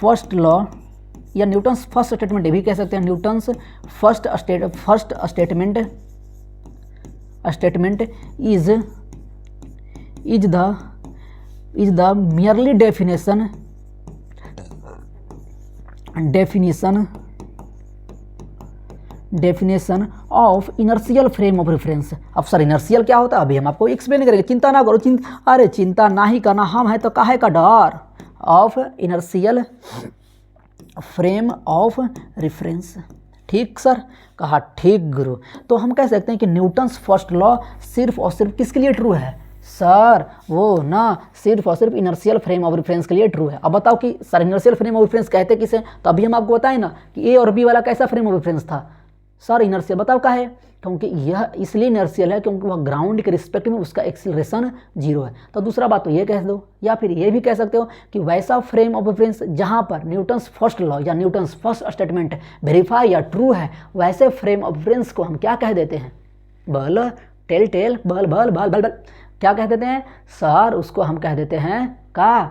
first law या न्यूटन्स फर्स्ट स्टेटमेंट भी कह सकते हैं, Newton's first statement is the merely definition of inertial frame of reference. अब सर इनर्शियल क्या होता है अभी हम आपको एक्सप्लेन करेंगे, चिंता ना करो, चिंता ना ही करना, हम है तो काहे का डर। Of inertial frame of reference. ठीक सर, कहा ठीक गुरु। तो हम कह सकते हैं कि न्यूटन्स फर्स्ट लॉ सिर्फ और सिर्फ किसके लिए ट्रू है सर, वो ना सिर्फ और सिर्फ इनर्शियल फ्रेम ऑफ रेफरेंस के लिए ट्रू है। अब बताओ कि sir inertial frame of reference कहते किसे, तो अभी हम आपको बताएं ना कि ए और बी वाला कैसा फ्रेम ऑफ रेफरेंस था सर, इनर्शियल। बताओ का है, क्योंकि यह इसलिए इनर्शियल है क्योंकि वह ग्राउंड के रिस्पेक्ट में उसका एक्सीलरेशन 0 है। तो दूसरा बात तो ये कह दो, या फिर ये भी कह सकते हो कि वैसा फ्रेम ऑफ रेफरेंस जहाँ पर न्यूटन्स फर्स्ट लॉ या न्यूटन्स फर्स्ट स्टेटमेंट वेरीफाई या ट्रू है, वैसे फ्रेम ऑफ रेफरेंस को हम क्या कह देते हैं, बल टेल टेल बल बल बल बल बल क्या कह देते हैं सर, उसको हम कह देते हैं का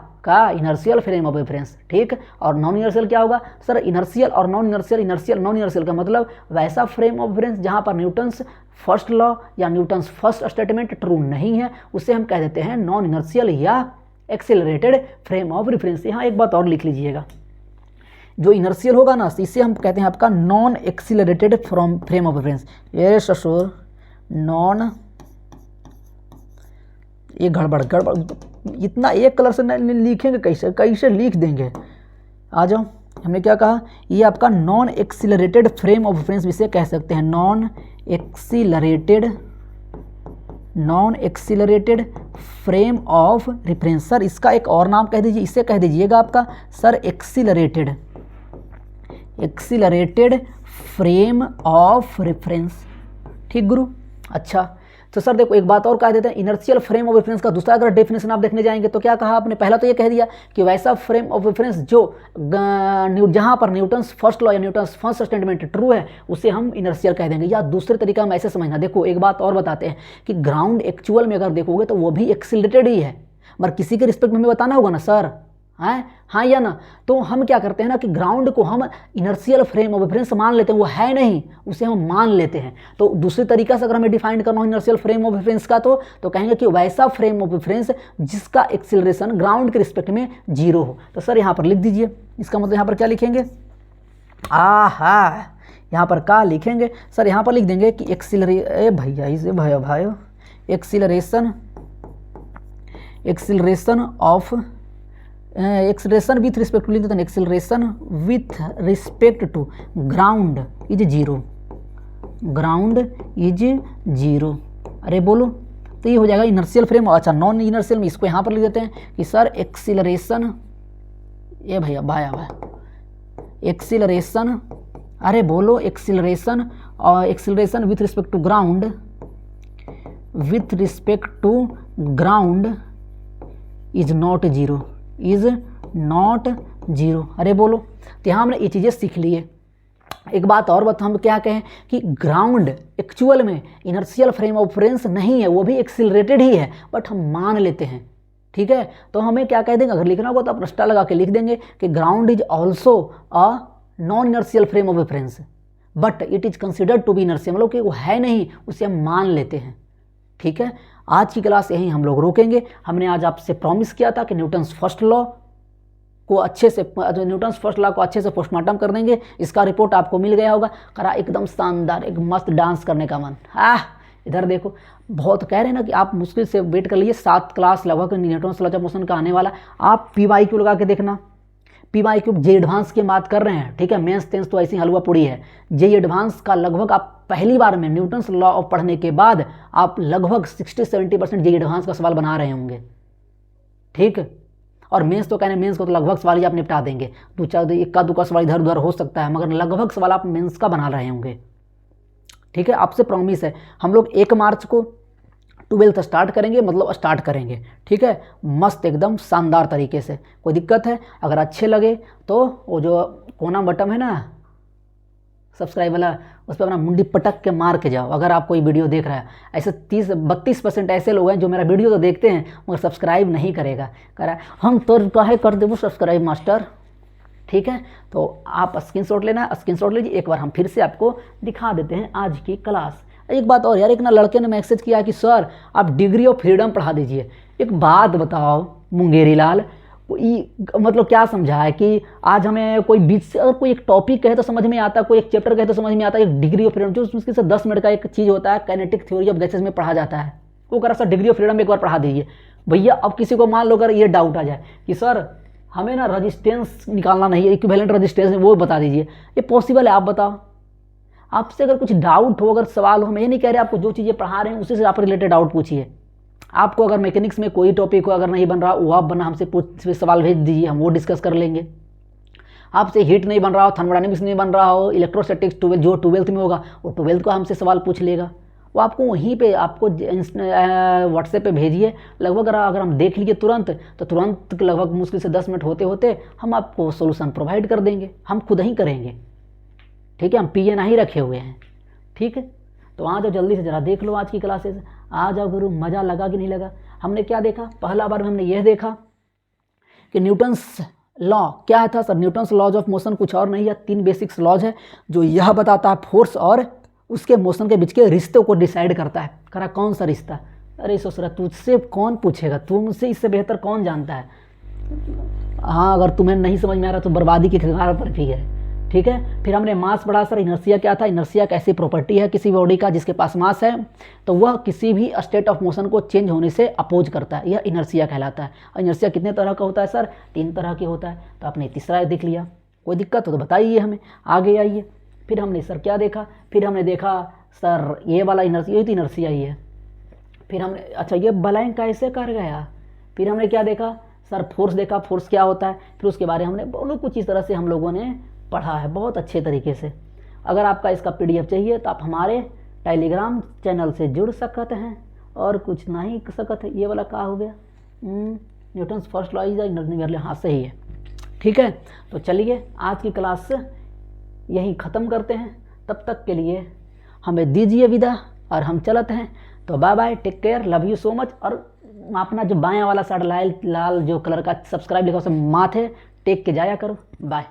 इनर्शियल फ्रेम ऑफ रेफरेंस। ठीक, और नॉन इनर्शियल क्या होगा सर, इनर्शियल और non inertial, inertial non inertial का मतलब वैसा फ्रेम ऑफ रेफरेंस जहाँ पर न्यूटन्स फर्स्ट लॉ या न्यूटन्स फर्स्ट स्टेटमेंट ट्रू नहीं है, उसे हम कह देते हैं नॉन इनर्शियल या एक्सेलरेटेड फ्रेम ऑफ रेफरेंस। यहाँ एक बात और लिख लीजिएगा, जो इनर्शियल होगा ना इसे हम कहते हैं आपका non accelerated frame of reference. ये ससुर नॉन, ये गड़बड़ इतना एक कलर से लिखेंगे कैसे लिख देंगे। आ जाओ, हमने क्या कहा, ये आपका non accelerated frame of reference इसे कह सकते हैं, non accelerated frame of reference. Sir इसका एक और नाम कह दीजिए, इसे कह दीजिएगा आपका sir accelerated frame of reference. ठीक गुरु, अच्छा तो सर देखो एक बात और कह देते हैं, इनर्शियल फ्रेम ऑफ रेफरेंस का दूसरा अगर डेफिनेशन आप देखने जाएंगे तो क्या कहा आपने, पहला तो ये कह दिया कि वैसा फ्रेम ऑफ रेफरेंस जो जहां पर न्यूटन्स फर्स्ट लॉ या न्यूटन्स फर्स्ट स्टेटमेंट ट्रू है उसे हम इनर्शियल कह देंगे। या दूसरे तरीका में ऐसे समझना, देखो एक बात और बताते हैं कि ग्राउंड एक्चुअल में अगर देखोगे तो वो भी एक्सीलरेटेड ही है, मगर किसी के रिस्पेक्ट में हमें बताना होगा ना सर, हाँ या ना। तो हम क्या करते हैं ना कि ग्राउंड को हम इनर्शियल फ्रेम ऑफ रेफरेंस मान लेते हैं, वो है नहीं उसे हम मान लेते हैं। तो दूसरे तरीका से अगर हमें डिफाइन करना हो इनर्शियल फ्रेम ऑफ रेफरेंस का तो कहेंगे कि वैसा फ्रेम ऑफ रेफरेंस जिसका एक्सीलरेशन ग्राउंड के रिस्पेक्ट में 0 हो। तो सर यहाँ पर लिख दीजिए, इसका मतलब यहाँ पर क्या लिखेंगे, यहाँ पर क्या लिखेंगे सर, यहाँ पर लिख देंगे कि एक्सीलरेशन विथ रिस्पेक्ट टू, लिख देते हैं acceleration with respect to ground is 0, ground is 0। अरे बोलो, तो ये हो जाएगा इनर्शियल फ्रेम। अच्छा नॉन इनर्शियल में इसको यहाँ पर लिख देते हैं कि सर एक्सीलरेशन, ये भैया भाई एक्सीलरेशन, अरे बोलो एक्सीलरेशन और acceleration with respect to ground with respect to ground is not zero, is not zero. अरे बोलो, तो यहाँ हमने ये चीज़ें सीख ली है। एक बात और बता, हम क्या कहें कि ग्राउंड एक्चुअल में इनर्शियल फ्रेम ऑफ रेफरेंस नहीं है, वो भी एक्सिलरेटेड ही है, बट हम मान लेते हैं। ठीक है, तो हमें क्या कह देंगे, अगर लिखना होगा तो आप रस्टा लगा के लिख देंगे कि ground is also a non inertial frame of reference but it is considered to be inertial, मतलब कि वो है नहीं, उसे हम मान लेते हैं। ठीक है, आज की क्लास यहीं हम लोग रोकेंगे। हमने आज आपसे प्रॉमिस किया था कि न्यूटन्स फर्स्ट लॉ को अच्छे से पोस्टमार्टम कर देंगे। इसका रिपोर्ट आपको मिल गया होगा। करा एकदम शानदार, एक मस्त डांस करने का मन। इधर देखो, बहुत कह रहे हैं ना कि आप मुश्किल से वेट कर लीजिए, 7 क्लास लगभग न्यूटन्स लॉ ऑफ मोशन का आने वाला। आप PYQ लगा के देखना, PYQ जे एडवांस की बात कर रहे हैं। ठीक है, मेंस टेंस तो ऐसी हलवा पूड़ी है। जे एडवांस का लगभग आप पहली बार में न्यूटन्स लॉ ऑफ पढ़ने के बाद आप लगभग 60-70% जे एडवांस का सवाल बना रहे होंगे। ठीक है, और मेंस तो कहने मेंस को तो लगभग सवाल ही आप निपटा देंगे। 2-4 इक्का दुक्का सवाल इधर उधर हो सकता है, मगर लगभग सवाल आप मेंस का बना रहे होंगे। ठीक है, आपसे प्रॉमिस है, हम लोग 1 मार्च को 12th स्टार्ट करेंगे, मतलब स्टार्ट करेंगे। ठीक है, मस्त एकदम शानदार तरीके से। कोई दिक्कत है, अगर अच्छे लगे तो वो जो कोना बटन है ना सब्सक्राइब वाला, उस पर अपना मुंडी पटक के मार के जाओ। अगर आप कोई वीडियो देख रहा है, ऐसे 30-32% ऐसे लोग हैं जो मेरा वीडियो तो देखते हैं मगर सब्सक्राइब नहीं करेगा। कह रहा है हम तो काहे कर देवो सब्सक्राइब मास्टर। ठीक है, तो आप स्क्रीनशॉट लेना, स्क्रीनशॉट लीजिए। एक बार हम फिर से आपको दिखा देते हैं आज की क्लास। एक बात और यार, एक ना लड़के ने मैसेज किया कि सर आप डिग्री ऑफ फ्रीडम पढ़ा दीजिए। एक बात बताओ मुंगेरी लाल, मतलब क्या समझा है कि आज हमें कोई बीच से अगर कोई एक टॉपिक कहे तो समझ में आता है, कोई एक चैप्टर कहे तो समझ में आता है। एक डिग्री ऑफ फ्रीडम जो मुश्किल से 10 मिनट का एक चीज़ होता है, काइनेटिक थ्योरी ऑफ गैसेस में पढ़ा जाता है। वो कह रहा सर डिग्री ऑफ फ्रीडम एक बार पढ़ा दीजिए। भैया अब किसी को मान लो अगर ये डाउट आ जाए कि सर हमें ना रजिस्टेंस निकालना नहीं है, इक्विवेलेंट रजिस्टेंस वो बता दीजिए, ये पॉसिबल है? आप बताओ। आपसे अगर कुछ डाउट हो, अगर सवाल हो, मैं ये नहीं कह रहे आपको जो चीज़ें पढ़ा रहे हैं उसी से आप रिलेटेड डाउट पूछिए। आपको अगर मैकेनिक्स में कोई टॉपिक हो अगर नहीं बन रहा, वो आप बना हमसे सवाल भेज दीजिए, हम वो डिस्कस कर लेंगे। आपसे हीट नहीं बन रहा हो, थर्मोडायनेमिक्स नहीं बन रहा हो, इलेक्ट्रोस्टैटिक्स जो 12th में होगा वो 12th का हमसे सवाल पूछ लेगा। वो आपको वहीं पे आपको व्हाट्सएप पे भेजिए। लगभग अगर हम देख लिए तुरंत, तो तुरंत लगभग मुश्किल से 10 मिनट होते होते हम आपको सोल्यूशन प्रोवाइड कर देंगे। हम खुद ही करेंगे। ठीक है, हम PN ही रखे हुए हैं। ठीक है, तो आ जाओ जल्दी से ज़रा देख लो आज की क्लासेस। आ जाओ गुरु, मज़ा लगा कि नहीं लगा? हमने क्या देखा? पहला बार में हमने यह देखा कि न्यूटन्स लॉ क्या था sir. Newton's laws of motion कुछ और नहीं है, 3 बेसिक्स लॉज है जो यह बताता है फोर्स और उसके मोशन के बीच के रिश्तों को डिसाइड करता है। करा कौन सा रिश्ता? अरे सोचरा तुझसे कौन पूछेगा, तू मुझसे इससे बेहतर कौन जानता है। हाँ, अगर तुम्हें नहीं समझ में आ रहा तो बर्बादी के कगार पर भी है। ठीक है, फिर हमने मास पढ़ा सर। इनर्शिया क्या था? इनर्शिया एक ऐसी प्रॉपर्टी है किसी बॉडी का जिसके पास मास है तो वह किसी भी स्टेट ऑफ मोशन को चेंज होने से अपोज करता है, यह इनर्शिया कहलाता है। और इनर्शिया कितने तरह का होता है सर? 3 तरह की होता है। तो आपने तीसरा देख लिया, कोई दिक्कत हो तो बताइए हमें, आगे आइए। फिर हमने सर क्या देखा? फिर हमने देखा सर ये वाला इनर्शिया, ये तो इनर्शिया ही है। फिर हमने अच्छा ये ब्लैंक कैसे कर गया। फिर हमने क्या देखा सर? फोर्स देखा, फोर्स क्या होता है। फिर उसके बारे में हमने बहुत कुछ इस तरह से हम लोगों ने पढ़ा है बहुत अच्छे तरीके से। अगर आपका इसका PDF चाहिए तो आप हमारे टेलीग्राम चैनल से जुड़ सकते हैं और कुछ नहीं सकते हैं। ये वाला क्या हो गया? Newton's first law is inertia, हाँ सही है। ठीक है, तो चलिए आज की क्लास यहीं ख़त्म करते हैं। तब तक के लिए हमें दीजिए विदा और हम चलते हैं। तो bye bye, take care, love you so much. और अपना जो बायां वाला साइड लाल जो कलर का सब्सक्राइब लिखा उसे माथे टेक के जाया करो। बाय।